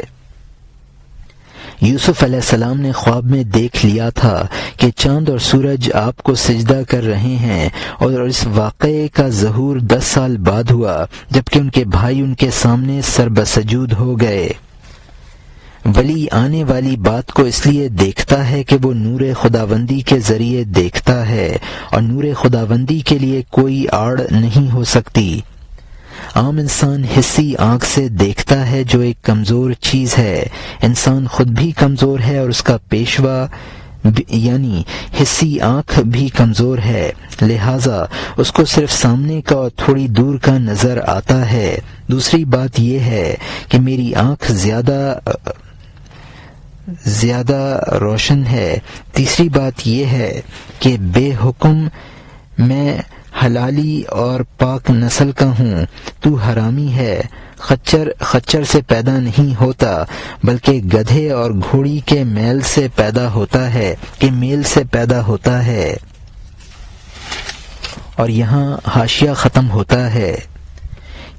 A: یوسف علیہ السلام نے خواب میں دیکھ لیا تھا کہ چاند اور سورج آپ کو سجدہ کر رہے ہیں، اور اس واقعے کا ظہور 10 سال بعد ہوا جبکہ ان کے بھائی ان کے سامنے سربسجود ہو گئے۔ ولی آنے والی بات کو اس لیے دیکھتا ہے کہ وہ نور خداوندی کے ذریعے دیکھتا ہے، اور نور خداوندی کے لیے کوئی آڑ نہیں ہو سکتی۔ عام انسان حصی آنکھ سے دیکھتا ہے جو ایک کمزور چیز ہے۔ انسان خود بھی کمزور ہے اور اس کا پیشوا یعنی حصی آنکھ بھی کمزور ہے، لہذا اس کو صرف سامنے کا اور تھوڑی دور کا نظر آتا ہے۔ دوسری بات یہ ہے کہ میری آنکھ زیادہ روشن ہے۔ تیسری بات یہ ہے کہ بے حکم میں حلالی اور پاک نسل کا ہوں، تو حرامی ہے۔ خچر سے پیدا نہیں ہوتا بلکہ گدھے اور گھوڑی کے میل سے پیدا ہوتا ہے۔ اور یہاں حاشیہ ختم ہوتا ہے،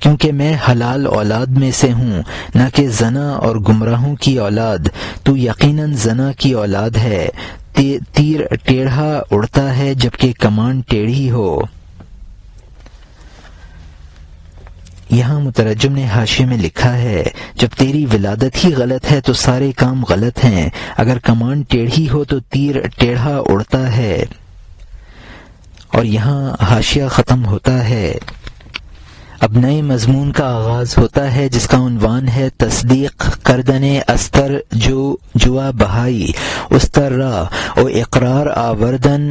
A: کیونکہ میں حلال اولاد میں سے ہوں، نہ کہ زنا اور گمراہوں کی اولاد، تو یقیناً زنا کی اولاد ہے۔ تیر ٹیڑھا اڑتا ہے جبکہ کمان ٹیڑھی ہو۔ یہاں مترجم نے حاشیے میں لکھا ہے، جب تیری ولادت ہی غلط ہے تو سارے کام غلط ہیں، اگر کمان ٹیڑھی ہو تو تیر ٹیڑھا اڑتا ہے۔ اور یہاں حاشیہ ختم ہوتا ہے۔ اب نئے مضمون کا آغاز ہوتا ہے جس کا عنوان ہے تصدیق کردن استر جوا بہائی استر را او اقرار آوردن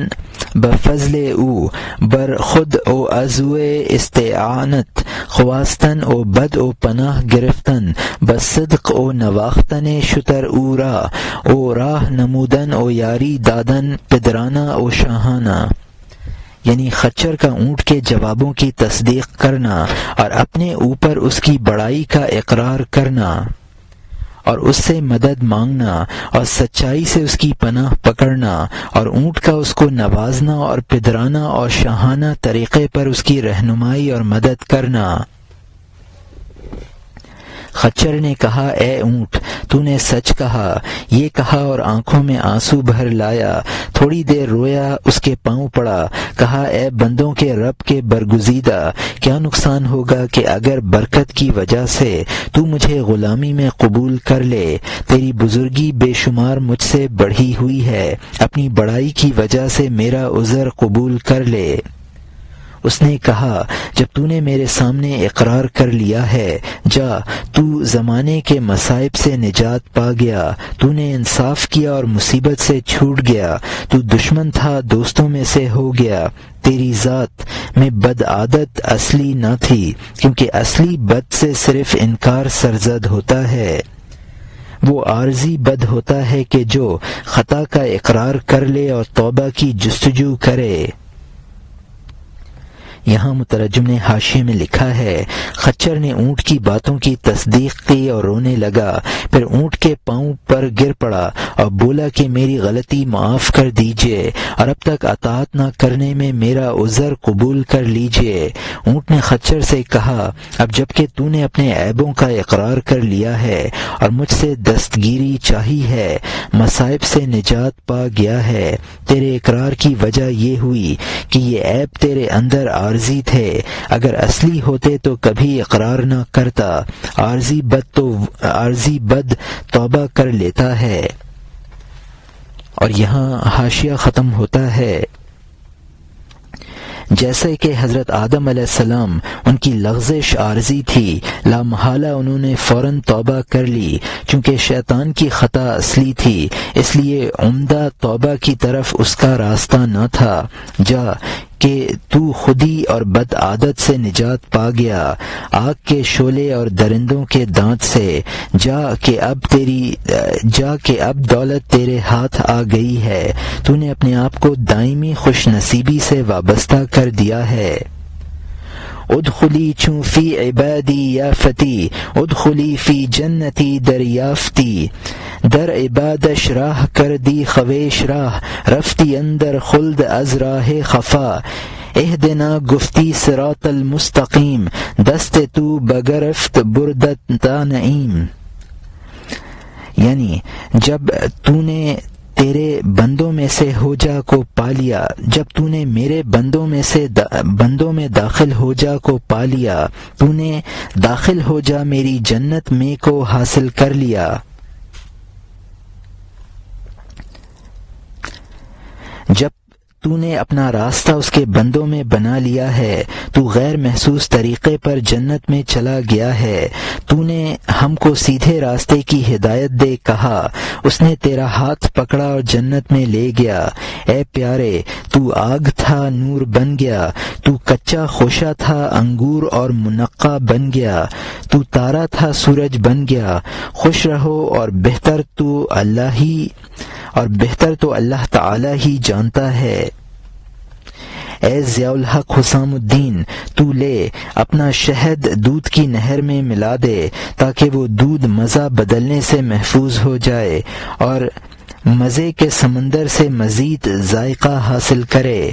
A: بفضل او بر خود او ازو استعانت خواستن او بد او پناہ گرفتن بصدق او نواختن شتر او را او راہ نمودن او یاری دادن پدرانہ او شاہانہ، یعنی خچر کا اونٹ کے جوابوں کی تصدیق کرنا اور اپنے اوپر اس کی بڑائی کا اقرار کرنا اور اس سے مدد مانگنا اور سچائی سے اس کی پناہ پکڑنا اور اونٹ کا اس کو نوازنا اور پدرانہ اور شاہانہ طریقے پر اس کی رہنمائی اور مدد کرنا۔ خچر نے کہا اے اونٹ تو نے سچ کہا، یہ کہا اور آنکھوں میں آنسو بھر لایا، تھوڑی دیر رویا، اس کے پاؤں پڑا، کہا اے بندوں کے رب کے برگزیدہ، کیا نقصان ہوگا کہ اگر برکت کی وجہ سے تو مجھے غلامی میں قبول کر لے، تیری بزرگی بے شمار مجھ سے بڑھی ہوئی ہے، اپنی بڑائی کی وجہ سے میرا عذر قبول کر لے۔ اس نے کہا جب تو نے میرے سامنے اقرار کر لیا ہے، جا تو زمانے کے مصائب سے نجات پا گیا، تو نے انصاف کیا اور مصیبت سے چھوٹ گیا، تو دشمن تھا دوستوں میں سے ہو گیا، تیری ذات میں بد عادت اصلی نہ تھی، کیونکہ اصلی بد سے صرف انکار سرزد ہوتا ہے، وہ عارضی بد ہوتا ہے کہ جو خطا کا اقرار کر لے اور توبہ کی جستجو کرے۔ یہاں مترجم نے حاشیے میں لکھا ہے خچر نے اونٹ کی باتوں کی تصدیق کی اور رونے لگا، پھر اونٹ کے پاؤں پر گر پڑا اور بولا کہ میری غلطی معاف کر دیجیے اور اب تک اطاعت نہ کرنے میں میرا عذر قبول کر لیجیے۔ اونٹ نے خچر سے کہا اب جب کہ تو نے اپنے عیبوں کا اقرار کر لیا ہے اور مجھ سے دستگیری چاہی ہے، مصائب سے نجات پا گیا ہے، تیرے اقرار کی وجہ یہ ہوئی کہ یہ عیب تیرے اندر عارضی تھے، اگر اصلی ہوتے تو کبھی اقرار نہ کرتا، عارضی بد توبہ کر لیتا ہے۔ اور یہاں حاشیہ ختم ہوتا ہے۔ جیسے کہ حضرت آدم علیہ السلام ان کی لغزش عارضی تھی، لامحالہ انہوں نے فوراً توبہ کر لی، چونکہ شیطان کی خطا اصلی تھی، اس لیے عمدہ توبہ کی طرف اس کا راستہ نہ تھا۔ جا کہ تو خودی اور بد عادت سے نجات پا گیا، آگ کے شعلے اور درندوں کے دانت سے، جا کہ اب دولت تیرے ہاتھ آ گئی ہے، تو نے اپنے آپ کو دائمی خوش نصیبی سے وابستہ کر دیا ہے۔ ادخلی چوں فی عبادی یا فتی، ادخلی فی جنتی دریافتی، در عبادش راہ کر دی خویش راہ، رفتی اندر خلد از راہ خفا، اہدنا گفتی صراط المستقیم، دست تو بگرفت بردت تا نعیم، یعنی جب تو نے تیرے بندوں میں سے ہو جا کو پا لیا، جب تو نے میرے بندوں میں داخل ہو جا کو پا لیا، تو نے داخل ہو جا میری جنت میں کو حاصل کر لیا۔ جب تو نے اپنا راستہ اس کے بندوں میں بنا لیا ہے، تو غیر محسوس طریقے پر جنت میں چلا گیا ہے، تو نے ہم کو سیدھے راستے کی ہدایت دے کہا، اس نے تیرا ہاتھ پکڑا اور جنت میں لے گیا۔ اے پیارے تو آگ تھا نور بن گیا، تو کچا خوشہ تھا انگور اور منقع بن گیا، تو تارا تھا سورج بن گیا، خوش رہو اور بہتر تو اللہ تعالی ہی جانتا ہے۔ اے ضیاء الحق حسام الدین، تو لے اپنا شہد دودھ کی نہر میں ملا دے تاکہ وہ دودھ مزہ بدلنے سے محفوظ ہو جائے اور مزے کے سمندر سے مزید ذائقہ حاصل کرے۔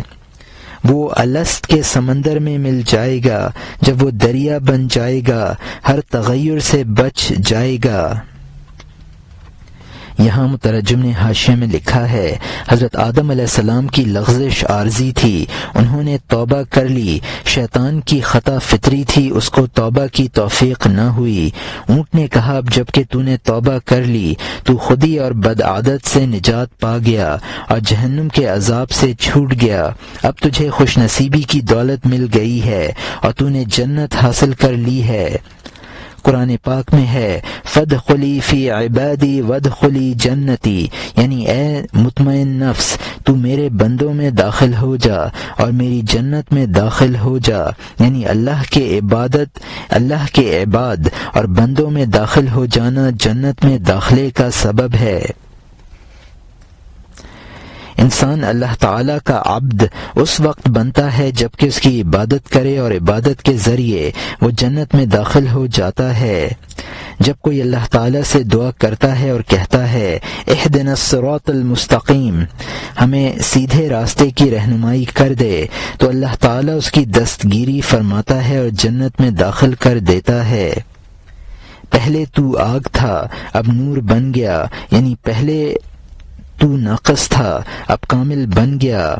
A: وہ الست کے سمندر میں مل جائے گا، جب وہ دریا بن جائے گا ہر تغیر سے بچ جائے گا۔ یہاں مترجم نے حاشیے میں لکھا ہے، حضرت آدم علیہ السلام کی لغزش عارضی تھی، انہوں نے توبہ کر لی، شیطان کی خطا فطری تھی، اس کو توبہ کی توفیق نہ ہوئی۔ اونٹ نے کہا، اب جب کہ تو نے توبہ کر لی، تو خودی اور بدعادت سے نجات پا گیا اور جہنم کے عذاب سے چھوٹ گیا، اب تجھے خوش نصیبی کی دولت مل گئی ہے اور تو نے جنت حاصل کر لی ہے۔ قرآن پاک میں ہے، فادخلی فی عبادی وادخلی جنتی، یعنی اے مطمئن نفس، تو میرے بندوں میں داخل ہو جا اور میری جنت میں داخل ہو جا، یعنی اللہ کے عباد اور بندوں میں داخل ہو جانا جنت میں داخلے کا سبب ہے۔ انسان اللہ تعالیٰ کا عبد اس وقت بنتا ہے جب کہ اس کی عبادت کرے اور عبادت کے ذریعے وہ جنت میں داخل ہو جاتا ہے۔ جب کوئی اللہ تعالیٰ سے دعا کرتا ہے اور کہتا ہے اہدنا الصراط المستقیم، ہمیں سیدھے راستے کی رہنمائی کر دے، تو اللہ تعالیٰ اس کی دستگیری فرماتا ہے اور جنت میں داخل کر دیتا ہے۔ پہلے تو آگ تھا، اب نور بن گیا، یعنی پہلے تو ناقص تھا، اب کامل بن گیا۔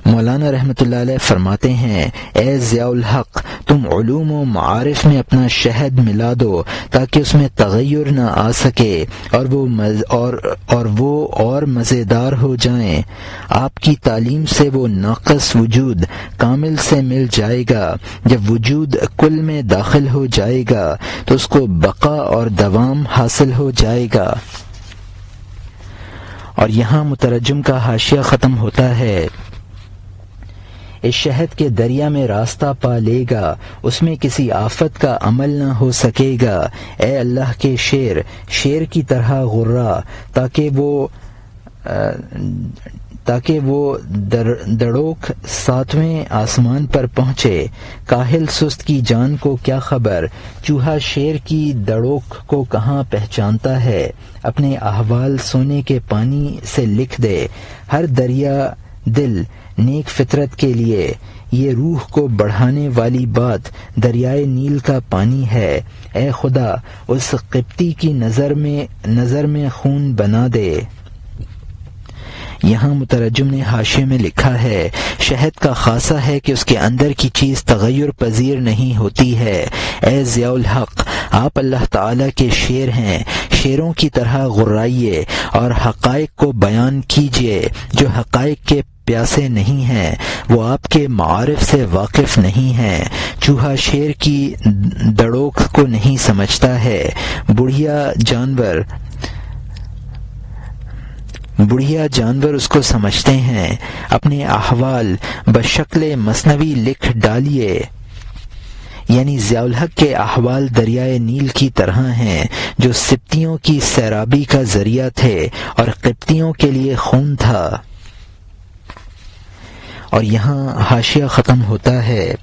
A: مولانا رحمۃ اللہ علیہ فرماتے ہیں، اے ضیاء الحق، تم علوم و معارف میں اپنا شہد ملا دو تاکہ اس میں تغیر نہ آ سکے اور وہ اور مزیدار ہو جائیں۔ آپ کی تعلیم سے وہ ناقص وجود کامل سے مل جائے گا، جب وجود کل میں داخل ہو جائے گا تو اس کو بقا اور دوام حاصل ہو جائے گا۔ اور یہاں مترجم کا حاشیہ ختم ہوتا ہے، اس شہد کے دریا میں راستہ پا لے گا، اس میں کسی آفت کا عمل نہ ہو سکے گا۔ اے اللہ کے شیر کی طرح غرہ، تاکہ وہ دڑوک 7ویں آسمان پر پہنچے۔ کاہل سست کی جان کو کیا خبر، چوہا شیر کی دڑوک کو کہاں پہچانتا ہے۔ اپنے احوال سونے کے پانی سے لکھ دے، ہر دریا دل نیک فطرت کے لیے، یہ روح کو بڑھانے والی بات دریائے نیل کا پانی ہے۔ اے خدا، اس قبطی کی نظر میں خون بنا دے۔ یہاں مترجم نے حاشیے میں لکھا ہے، شہد کا خاصہ ہے کہ اس کے اندر کی چیز تغیر پذیر نہیں ہوتی ہے۔ اے ضیاء الحق، آپ اللہ تعالیٰ کے شیر ہیں، شیروں کی طرح غرائیے اور حقائق کو بیان کیجیے۔ جو حقائق کے پیاسے نہیں ہیں وہ آپ کے معارف سے واقف نہیں ہیں۔ چوہا شیر کی دڑوک کو نہیں سمجھتا ہے، بڑھیا جانور اس کو سمجھتے ہیں۔ اپنے احوال بشکل مثنوی لکھ ڈالیے، یعنی ضیاء الحق کے احوال دریائے نیل کی طرح ہیں، جو سبتیوں کی سیرابی کا ذریعہ تھے اور قبطیوں کے لیے خون تھا۔ اور یہاں حاشیہ ختم ہوتا ہے،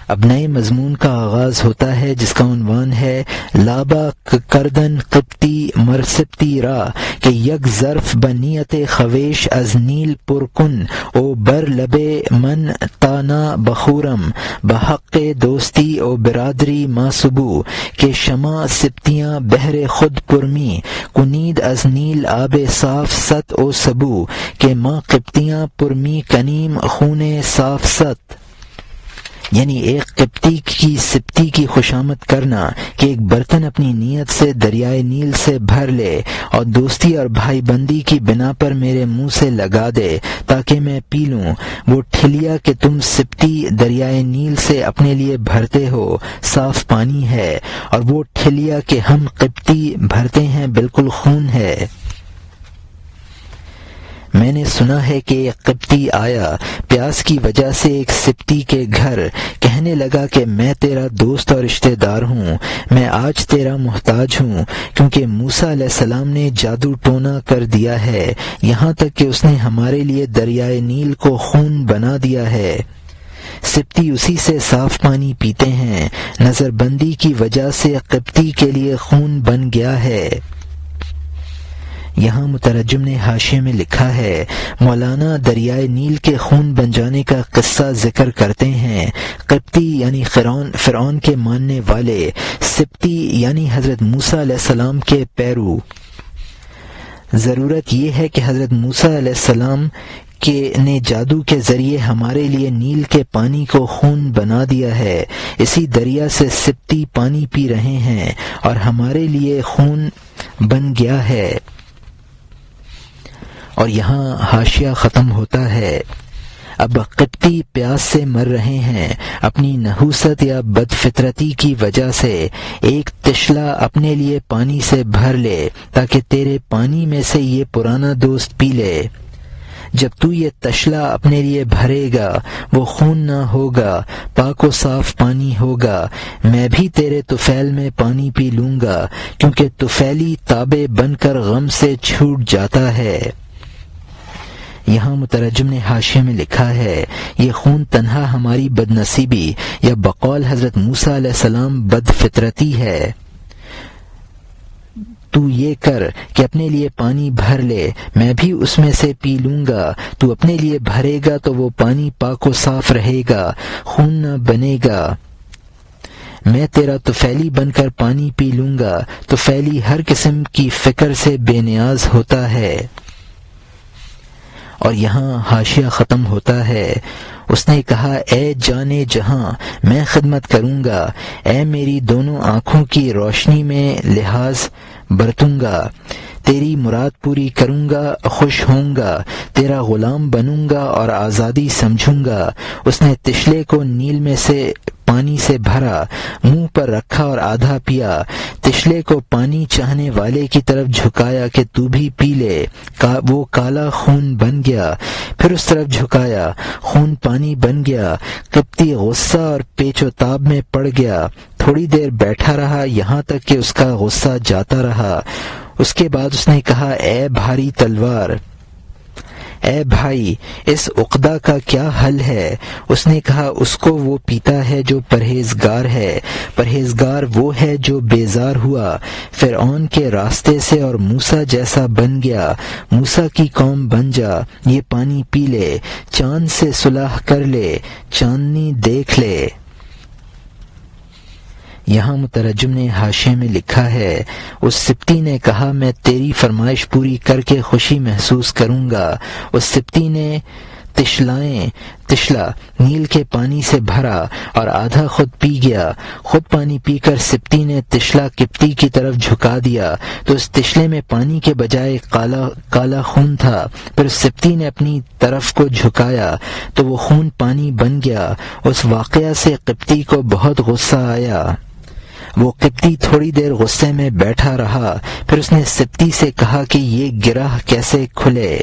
A: اب نئے مضمون کا آغاز ہوتا ہے جس کا عنوان ہے لابا کردن قبطی مرسبتی را کہ یک ظرف بنیت خویش از نیل پرکن او بر لبے من تانا بخورم بحق دوستی او برادری ما سبو کہ شما سبتیاں بہر خود پرمی کنید از نیل آب صاف ست او سبو کہ ما قبطیاں پرمی کنیم خون صاف ست، یعنی ایک قبطی کی سبتی کی خوشامد کرنا کہ ایک برتن اپنی نیت سے دریائے نیل سے بھر لے اور دوستی اور بھائی بندی کی بنا پر میرے منہ سے لگا دے تاکہ میں پی لوں۔ وہ ٹھلیا کہ تم سبتی دریائے نیل سے اپنے لیے بھرتے ہو صاف پانی ہے، اور وہ ٹھلیا کہ ہم قبطی بھرتے ہیں بالکل خون ہے۔ میں نے سنا ہے کہ ایک قبطی آیا پیاس کی وجہ سے ایک سبتی کے گھر، کہنے لگا کہ میں تیرا دوست اور رشتہ دار ہوں، میں آج تیرا محتاج ہوں کیونکہ موسیٰ علیہ السلام نے جادو ٹونا کر دیا ہے، یہاں تک کہ اس نے ہمارے لیے دریائے نیل کو خون بنا دیا ہے۔ سبتی اسی سے صاف پانی پیتے ہیں، نظر بندی کی وجہ سے قبطی کے لیے خون بن گیا ہے۔ یہاں مترجم نے حاشیے میں لکھا ہے، مولانا دریائے نیل کے خون بن جانے کا قصہ ذکر کرتے ہیں۔ قبطی یعنی فرعون کے ماننے والے، سبتی یعنی حضرت موسیٰ علیہ السلام کے پیرو۔ ضرورت یہ ہے کہ حضرت موسیٰ علیہ السلام نے جادو کے ذریعے ہمارے لیے نیل کے پانی کو خون بنا دیا ہے. اسی دریا سے سبتی پانی پی رہے ہیں اور ہمارے لیے خون بن گیا ہے. اور یہاں حاشیہ ختم ہوتا ہے. اب قبطی پیاس سے مر رہے ہیں. اپنی نحوست یا بد فطرتی کی وجہ سے ایک تشلا اپنے لیے پانی سے بھر لے تاکہ تیرے پانی میں سے یہ پرانا دوست پی لے. جب تو یہ تشلا اپنے لیے بھرے گا وہ خون نہ ہوگا، پاک و صاف پانی ہوگا. میں بھی تیرے طفیل میں پانی پی لوں گا، کیونکہ طفیلی تابع بن کر غم سے چھوٹ جاتا ہے. یہاں مترجم نے حاشیے میں لکھا ہے یہ خون تنہا ہماری بد نصیبی یا بقول حضرت موسیٰ علیہ السلام بد فطرتی ہے. تو یہ کر کہ اپنے لیے پانی بھر لے، میں بھی اس میں سے پی لوں گا. تو اپنے لیے بھرے گا تو وہ پانی پاک و صاف رہے گا، خون نہ بنے گا. میں تیرا طفیلی بن کر پانی پی لوں گا. طفیلی ہر قسم کی فکر سے بے نیاز ہوتا ہے. اور یہاں حاشیہ ختم ہوتا ہے. اس نے کہا اے جانے جہاں میں خدمت کروں گا، اے میری دونوں آنکھوں کی روشنی میں لحاظ برتوں گا، تیری مراد پوری کروں گا، خوش ہوں گا، تیرا غلام بنوں گا اور آزادی سمجھوں گا. اس نے تشلے کو نیل میں سے پانی سے بھرا، منہ پر رکھا اور آدھا پیا. تشلے کو پانی چاہنے والے کی طرف جھکایا کہ تو بھی پی لے. وہ کالا خون بن گیا. پھر اس طرف جھکایا، خون پانی بن گیا. قبطی غصہ اور پیچ و تاب میں پڑ گیا. تھوڑی دیر بیٹھا رہا یہاں تک کہ اس کا غصہ جاتا رہا. اس کے بعد اس نے کہا اے بھاری تلوار، اے بھائی اس عقدہ کا کیا حل ہے؟ اس نے کہا اس کو وہ پیتا ہے جو پرہیزگار ہے. پرہیزگار وہ ہے جو بیزار ہوا فرعون کے راستے سے اور موسیٰ جیسا بن گیا. موسیٰ کی قوم بن جا. یہ پانی پی لے، چاند سے صلح کر لے، چاندنی دیکھ لے. یہاں مترجم نے حاشیے میں لکھا ہے اس سبتی نے کہا میں تیری فرمائش پوری کر کے خوشی محسوس کروں گا. اس سبتی نے تشلا نیل کے پانی سے بھرا اور آدھا خود پی گیا. خود پانی پی کر سبتی نے تشلا قبطی کی طرف جھکا دیا تو اس تشلے میں پانی کے بجائے کالا خون تھا. پھر اس سبتی نے اپنی طرف کو جھکایا تو وہ خون پانی بن گیا. اس واقعہ سے قبطی کو بہت غصہ آیا. وہ قبطی تھوڑی دیر غصے میں بیٹھا رہا. پھر اس نے سبتی سے کہا کہ یہ گرہ کیسے کھلے؟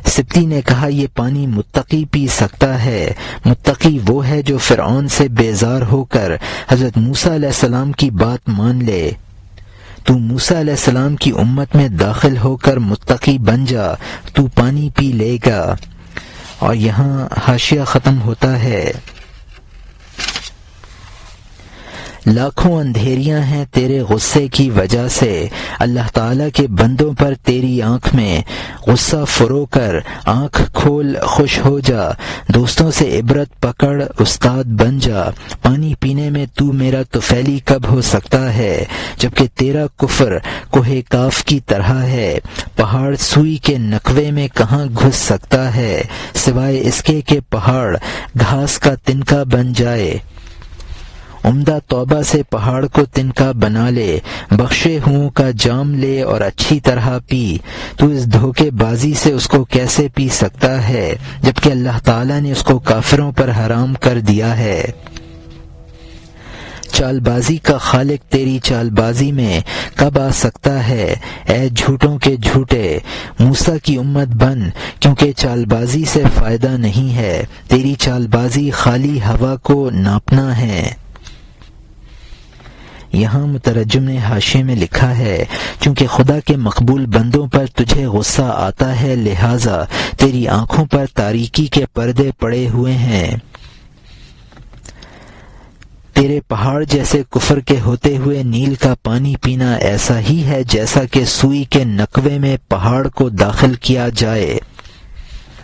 A: سبتی نے کہا یہ پانی متقی پی سکتا ہے. متقی وہ ہے جو فرعون سے بیزار ہو کر حضرت موسیٰ علیہ السلام کی بات مان لے. تو موسیٰ علیہ السلام کی امت میں داخل ہو کر متقی بن جا، تو پانی پی لے گا. اور یہاں حاشیہ ختم ہوتا ہے. لاکھوں اندھیریاں ہیں تیرے غصے کی وجہ سے. اللہ تعالیٰ کے بندوں پر تیری آنکھ میں غصہ فرو کر آنکھ کھول خوش ہو جا. دوستوں سے عبرت پکڑ استاد بن جا. پانی پینے میں تو میرا طفیلی کب ہو سکتا ہے جبکہ تیرا کفر کوہ کاف کی طرح ہے. پہاڑ سوئی کے نقوے میں کہاں گھس سکتا ہے سوائے اس کے کہ پہاڑ گھاس کا تنکا بن جائے. عمدہ توبہ سے پہاڑ کو تنکا بنا لے. بخشے ہوں کا جام لے اور اچھی طرح پی. تو اس دھوکے بازی سے اس کو کیسے پی سکتا ہے جبکہ اللہ تعالیٰ نے اس کو کافروں پر حرام کر دیا ہے. چال بازی کا خالق تیری چال بازی میں کب آ سکتا ہے؟ اے جھوٹوں کے جھوٹے، موسیٰ کی امت بن، کیونکہ چال بازی سے فائدہ نہیں ہے. تیری چال بازی خالی ہوا کو ناپنا ہے. یہاں مترجم نے حاشیے میں لکھا ہے چونکہ خدا کے مقبول بندوں پر تجھے غصہ آتا ہے لہٰذا تیری آنکھوں پر تاریکی کے پردے پڑے ہوئے ہیں. تیرے پہاڑ جیسے کفر کے ہوتے ہوئے نیل کا پانی پینا ایسا ہی ہے جیسا کہ سوئی کے نقوے میں پہاڑ کو داخل کیا جائے.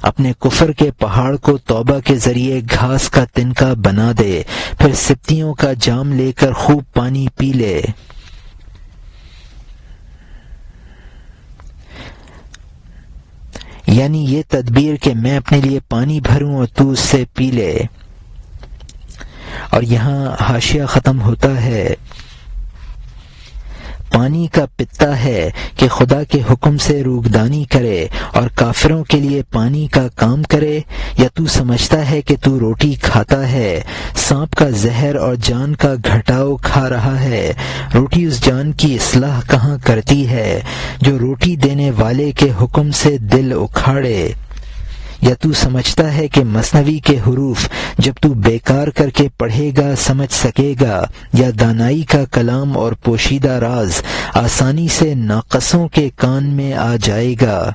A: اپنے کفر کے پہاڑ کو توبہ کے ذریعے گھاس کا تنکا بنا دے، پھر سبتیوں کا جام لے کر خوب پانی پی لے. یعنی یہ تدبیر کہ میں اپنے لیے پانی بھروں اور تو اس سے پی لے۔ اور یہاں حاشیہ ختم ہوتا ہے۔ پانی کا پتا ہے کہ خدا کے حکم سے روگدانی کرے اور کافروں کے لیے پانی کا کام کرے، یا تو سمجھتا ہے کہ تو روٹی کھاتا ہے، سانپ کا زہر اور جان کا گھٹاؤ کھا رہا ہے۔ روٹی اس جان کی اصلاح کہاں کرتی ہے جو روٹی دینے والے کے حکم سے دل اکھاڑے؟ یا تو سمجھتا ہے کہ مثنوی کے حروف جب تو بیکار کر کے پڑھے گا سمجھ سکے گا، یا دانائی کا کلام اور پوشیدہ راز آسانی سے ناقصوں کے کان میں آ جائے گا؟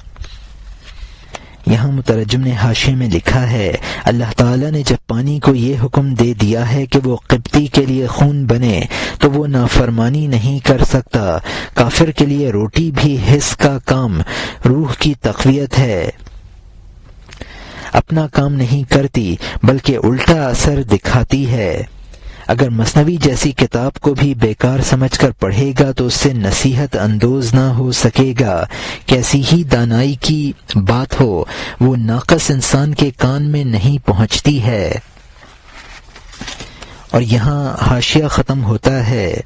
A: یہاں مترجم نے حاشیے میں لکھا ہے، اللہ تعالیٰ نے جب پانی کو یہ حکم دے دیا ہے کہ وہ قبطی کے لیے خون بنے تو وہ نافرمانی نہیں کر سکتا۔ کافر کے لیے روٹی بھی حس کا کام، روح کی تقویت ہے، اپنا کام نہیں کرتی بلکہ الٹا اثر دکھاتی ہے۔ اگر مثنوی جیسی کتاب کو بھی بیکار سمجھ کر پڑھے گا تو اس سے نصیحت اندوز نہ ہو سکے گا۔ کیسی ہی دانائی کی بات ہو، وہ ناقص انسان کے کان میں نہیں پہنچتی ہے۔ اور یہاں حاشیہ ختم ہوتا ہے۔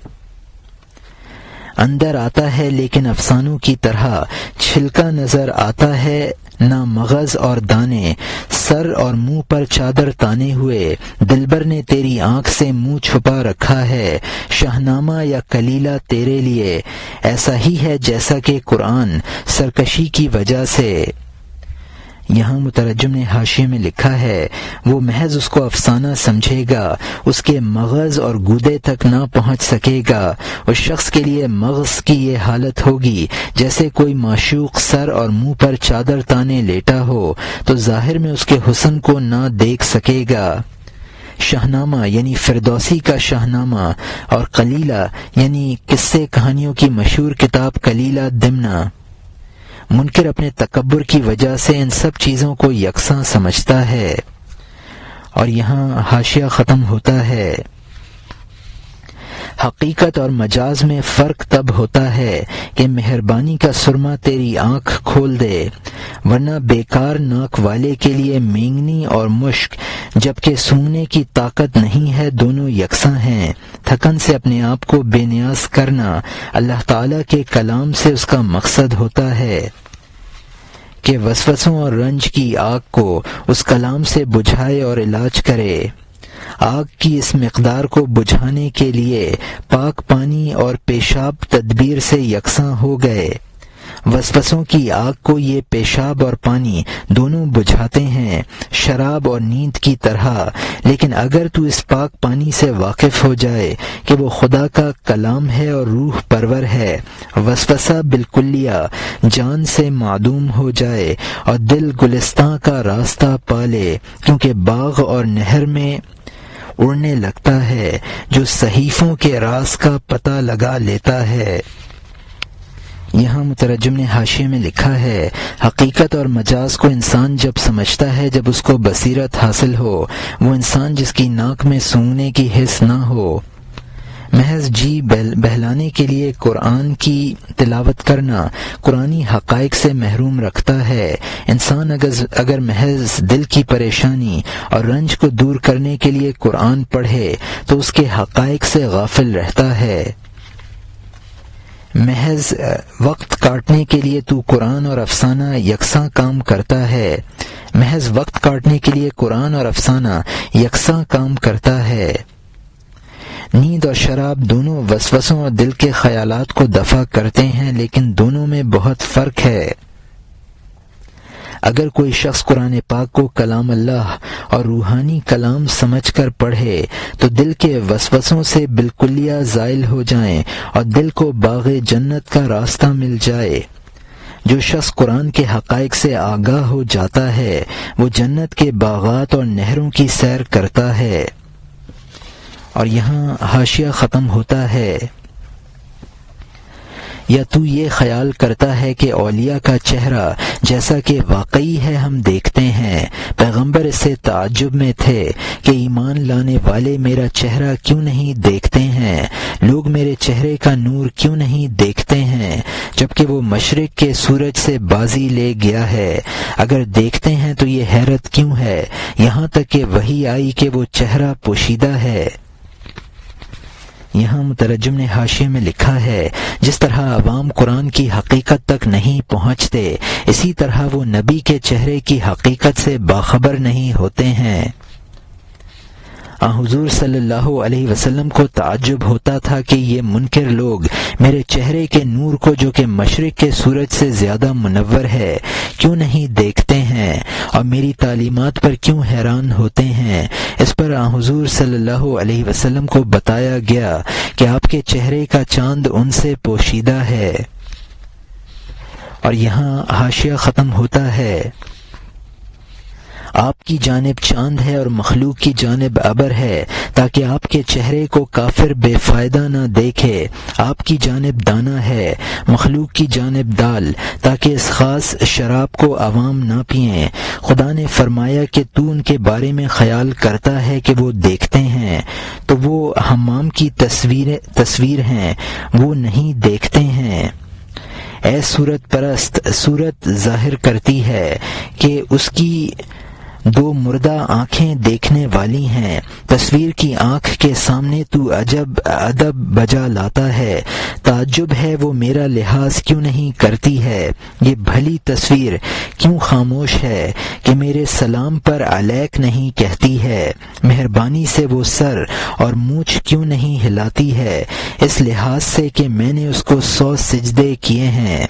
A: اندر آتا ہے لیکن افسانوں کی طرح، چھلکا نظر آتا ہے نہ مغز اور دانے، سر اور منہ پر چادر تانے ہوئے، دلبر نے تیری آنکھ سے منہ چھپا رکھا ہے۔ شاہنامہ یا کلیلہ تیرے لیے ایسا ہی ہے جیسا کہ قرآن، سرکشی کی وجہ سے۔ یہاں مترجم نے حاشیے میں لکھا ہے، وہ محض اس کو افسانہ سمجھے گا، اس کے مغز اور گودے تک نہ پہنچ سکے گا۔ اس شخص کے لیے مغز کی یہ حالت ہوگی جیسے کوئی معشوق سر اور منہ پر چادر تانے لیٹا ہو تو ظاہر میں اس کے حسن کو نہ دیکھ سکے گا۔ شاہنامہ یعنی فردوسی کا شاہنامہ، اور کلیلہ یعنی قصے کہانیوں کی مشہور کتاب کلیلہ دمنہ۔ منکر اپنے تکبر کی وجہ سے ان سب چیزوں کو یکساں سمجھتا ہے۔ اور یہاں حاشیہ ختم ہوتا ہے۔ حقیقت اور مجاز میں فرق تب ہوتا ہے کہ مہربانی کا سرما تیری آنکھ کھول دے، ورنہ بیکار ناک والے کے لیے مینگنی اور مشک جبکہ سونگنے کی طاقت نہیں ہے دونوں یکساں ہیں۔ تھکن سے اپنے آپ کو بے نیاز کرنا اللہ تعالیٰ کے کلام سے اس کا مقصد ہوتا ہے کہ وسوسوں اور رنج کی آگ کو اس کلام سے بجھائے اور علاج کرے۔ آگ کی اس مقدار کو بجھانے کے لیے پاک پانی اور پیشاب تدبیر سے یکساں ہو گئے۔ وسوسوں کی آگ کو یہ پیشاب اور پانی دونوں بجھاتے ہیں، شراب اور نیند کی طرح۔ لیکن اگر تو اس پاک پانی سے واقف ہو جائے کہ وہ خدا کا کلام ہے اور روح پرور ہے، وسوسہ بالکلیہ جان سے معدوم ہو جائے اور دل گلستاں کا راستہ پالے، کیونکہ باغ اور نہر میں اڑنے لگتا ہے جو صحیفوں کے راز کا پتہ لگا لیتا ہے۔ یہاں مترجم نے حاشیے میں لکھا ہے، حقیقت اور مجاز کو انسان جب سمجھتا ہے، جب اس کو بصیرت حاصل ہو، وہ انسان جس کی ناک میں سونگنے کی حس نہ ہو، محض جی بہلانے کے لیے قرآن کی تلاوت کرنا قرآنی حقائق سے محروم رکھتا ہے۔ انسان اگر محض دل کی پریشانی اور رنج کو دور کرنے کے لیے قرآن پڑھے تو اس کے حقائق سے غافل رہتا ہے۔ محض وقت کاٹنے کے لیے تو قرآن اور افسانہ یکساں کام کرتا ہے، محض وقت کاٹنے کے لیے قرآن اور افسانہ یکساں کام کرتا ہے۔ نیند اور شراب دونوں وسوسوں اور دل کے خیالات کو دفع کرتے ہیں، لیکن دونوں میں بہت فرق ہے۔ اگر کوئی شخص قرآن پاک کو کلام اللہ اور روحانی کلام سمجھ کر پڑھے تو دل کے وسوسوں سے بالکلیہ زائل ہو جائیں اور دل کو باغ جنت کا راستہ مل جائے۔ جو شخص قرآن کے حقائق سے آگاہ ہو جاتا ہے وہ جنت کے باغات اور نہروں کی سیر کرتا ہے۔ اور یہاں حاشیہ ختم ہوتا ہے۔ یا تو یہ خیال کرتا ہے کہ اولیاء کا چہرہ جیسا کہ واقعی ہے ہم دیکھتے ہیں؟ پیغمبر اس سے تعجب میں تھے کہ ایمان لانے والے میرا چہرہ کیوں نہیں دیکھتے ہیں؟ لوگ میرے چہرے کا نور کیوں نہیں دیکھتے ہیں جبکہ وہ مشرق کے سورج سے بازی لے گیا ہے؟ اگر دیکھتے ہیں تو یہ حیرت کیوں ہے؟ یہاں تک کہ وحی آئی کہ وہ چہرہ پوشیدہ ہے۔ یہاں مترجم نے حاشیے میں لکھا ہے، جس طرح عوام قرآن کی حقیقت تک نہیں پہنچتے، اسی طرح وہ نبی کے چہرے کی حقیقت سے باخبر نہیں ہوتے ہیں۔ حضور صلی اللہ علیہ وسلم کو تعجب ہوتا تھا کہ یہ منکر لوگ میرے چہرے کے نور کو جو کہ مشرق کے سورج سے زیادہ منور ہے کیوں نہیں دیکھتے ہیں اور میری تعلیمات پر کیوں حیران ہوتے ہیں۔ اس پر حضور صلی اللہ علیہ وسلم کو بتایا گیا کہ آپ کے چہرے کا چاند ان سے پوشیدہ ہے۔ اور یہاں حاشیہ ختم ہوتا ہے، آپ کی جانب چاند ہے اور مخلوق کی جانب ابر ہے تاکہ آپ کے چہرے کو کافر بے فائدہ نہ دیکھے۔ آپ کی جانب دانا ہے، مخلوق کی جانب دال، تاکہ اس خاص شراب کو عوام نہ پئیں۔ خدا نے فرمایا کہ تو ان کے بارے میں خیال کرتا ہے کہ وہ دیکھتے ہیں، تو وہ حمام کی تصویر ہیں، وہ نہیں دیکھتے ہیں۔ اے صورت پرست، صورت ظاہر کرتی ہے کہ اس کی دو مردہ آنکھیں دیکھنے والی ہیں، تصویر کی آنکھ کے سامنے تو عجب ادب بجا لاتا ہے۔ تعجب ہے وہ میرا لحاظ کیوں نہیں کرتی ہے، یہ بھلی تصویر کیوں خاموش ہے کہ میرے سلام پر علیک نہیں کہتی ہے، مہربانی سے وہ سر اور مونچھ کیوں نہیں ہلاتی ہے، اس لحاظ سے کہ میں نے اس کو 100 سجدے کیے ہیں۔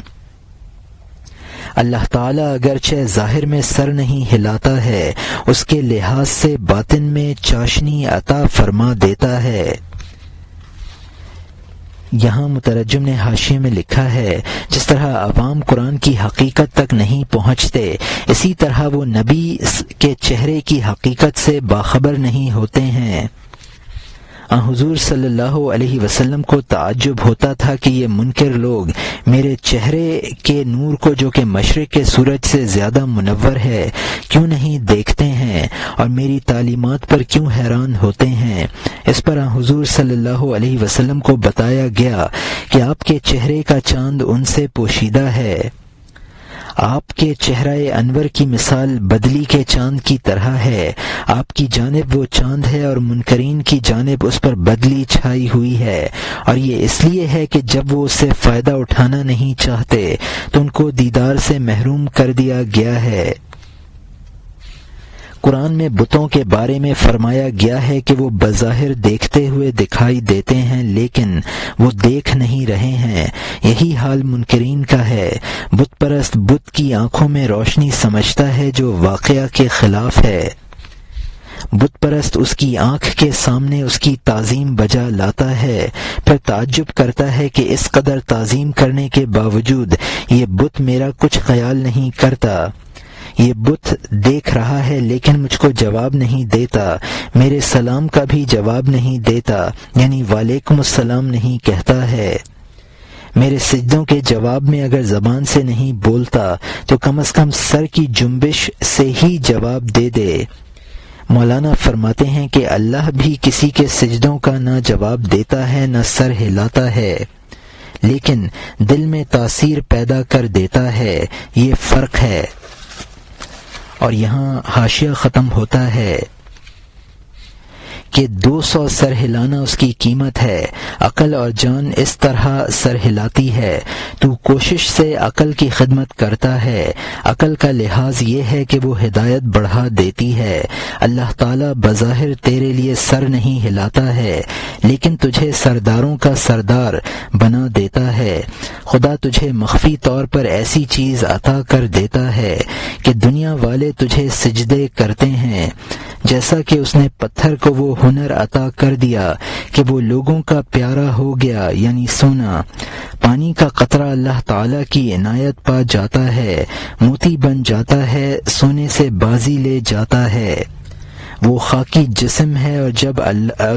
A: اللہ تعالیٰ اگرچہ ظاہر میں سر نہیں ہلاتا ہے، اس کے لحاظ سے باطن میں چاشنی عطا فرما دیتا ہے۔ یہاں مترجم نے حاشیے میں لکھا ہے، جس طرح عوام قرآن کی حقیقت تک نہیں پہنچتے، اسی طرح وہ نبی کے چہرے کی حقیقت سے باخبر نہیں ہوتے ہیں۔ حضور صلی اللہ علیہ وسلم کو تعجب ہوتا تھا کہ یہ منکر لوگ میرے چہرے کے نور کو جو کہ مشرق کے سورج سے زیادہ منور ہے کیوں نہیں دیکھتے ہیں اور میری تعلیمات پر کیوں حیران ہوتے ہیں۔ اس پر حضور صلی اللہ علیہ وسلم کو بتایا گیا کہ آپ کے چہرے کا چاند ان سے پوشیدہ ہے۔ آپ کے چہرہ انور کی مثال بدلی کے چاند کی طرح ہے، آپ کی جانب وہ چاند ہے اور منکرین کی جانب اس پر بدلی چھائی ہوئی ہے، اور یہ اس لیے ہے کہ جب وہ اس سے فائدہ اٹھانا نہیں چاہتے تو ان کو دیدار سے محروم کر دیا گیا ہے۔ قرآن میں بتوں کے بارے میں فرمایا گیا ہے کہ وہ بظاہر دیکھتے ہوئے دکھائی دیتے ہیں لیکن وہ دیکھ نہیں رہے ہیں، یہی حال منکرین کا ہے۔ بت پرست بت کی آنکھوں میں روشنی سمجھتا ہے جو واقعہ کے خلاف ہے، بت پرست اس کی آنکھ کے سامنے اس کی تعظیم بجا لاتا ہے، پھر تعجب کرتا ہے کہ اس قدر تعظیم کرنے کے باوجود یہ بت میرا کچھ خیال نہیں کرتا، یہ بت دیکھ رہا ہے لیکن مجھ کو جواب نہیں دیتا، میرے سلام کا بھی جواب نہیں دیتا، یعنی وعلیکم السلام نہیں کہتا ہے، میرے سجدوں کے جواب میں اگر زبان سے نہیں بولتا تو کم از کم سر کی جنبش سے ہی جواب دے دے۔ مولانا فرماتے ہیں کہ اللہ بھی کسی کے سجدوں کا نہ جواب دیتا ہے نہ سر ہلاتا ہے، لیکن دل میں تاثیر پیدا کر دیتا ہے، یہ فرق ہے۔ اور یہاں حاشیہ ختم ہوتا ہے کہ 200 سر ہلانا اس کی قیمت ہے، عقل اور جان اس طرح سر ہلاتی ہے، تو کوشش سے عقل کی خدمت کرتا ہے، عقل کا لحاظ یہ ہے کہ وہ ہدایت بڑھا دیتی ہے۔ اللہ تعالیٰ بظاہر تیرے لیے سر نہیں ہلاتا ہے لیکن تجھے سرداروں کا سردار بنا دیتا ہے، خدا تجھے مخفی طور پر ایسی چیز عطا کر دیتا ہے کہ دنیا والے تجھے سجدے کرتے ہیں، جیسا کہ اس نے پتھر کو وہ ہنر عطا کر دیا کہ وہ لوگوں کا پیارا ہو گیا، یعنی سونا۔ پانی کا قطرہ اللہ تعالیٰ کی عنایت پا جاتا ہے، موتی بن جاتا ہے، سونے سے بازی لے جاتا ہے۔ وہ خاکی جسم ہے، اور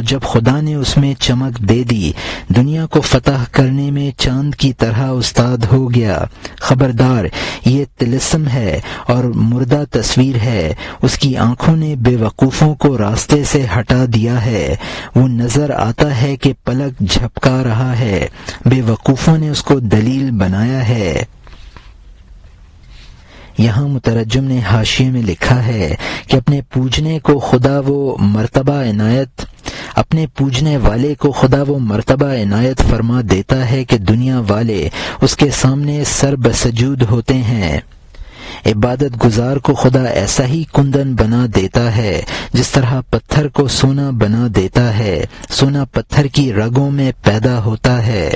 A: جب خدا نے اس میں چمک دے دی، دنیا کو فتح کرنے میں چاند کی طرح استاد ہو گیا۔ خبردار، یہ طلسم ہے اور مردہ تصویر ہے۔ اس کی آنکھوں نے بے وقوفوں کو راستے سے ہٹا دیا ہے۔ وہ نظر آتا ہے کہ پلک جھپکا رہا ہے، بے وقوفوں نے اس کو دلیل بنایا ہے۔ یہاں مترجم نے حاشیے میں لکھا ہے کہ اپنے پوجنے والے کو خدا وہ مرتبہ عنایت فرما دیتا ہے کہ دنیا والے اس کے سامنے سر بسجود ہوتے ہیں۔ عبادت گزار کو خدا ایسا ہی کندن بنا دیتا ہے جس طرح پتھر کو سونا بنا دیتا ہے، سونا پتھر کی رگوں میں پیدا ہوتا ہے۔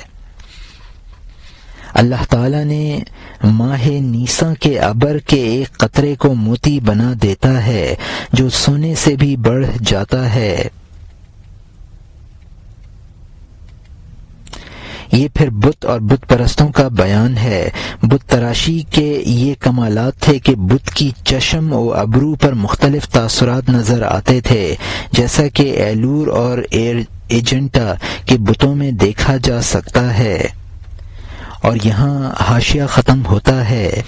A: اللہ تعالیٰ نے ماہ نیساں کے ابر کے ایک قطرے کو موتی بنا دیتا ہے جو سونے سے بھی بڑھ جاتا ہے۔ یہ پھر بت اور بت پرستوں کا بیان ہے۔ بت تراشی کے یہ کمالات تھے کہ بت کی چشم و ابرو پر مختلف تاثرات نظر آتے تھے، جیسا کہ ایلور اور ایجنٹا کے بتوں میں دیکھا جا سکتا ہے۔ اور یہاں حاشیہ ختم ہوتا ہے۔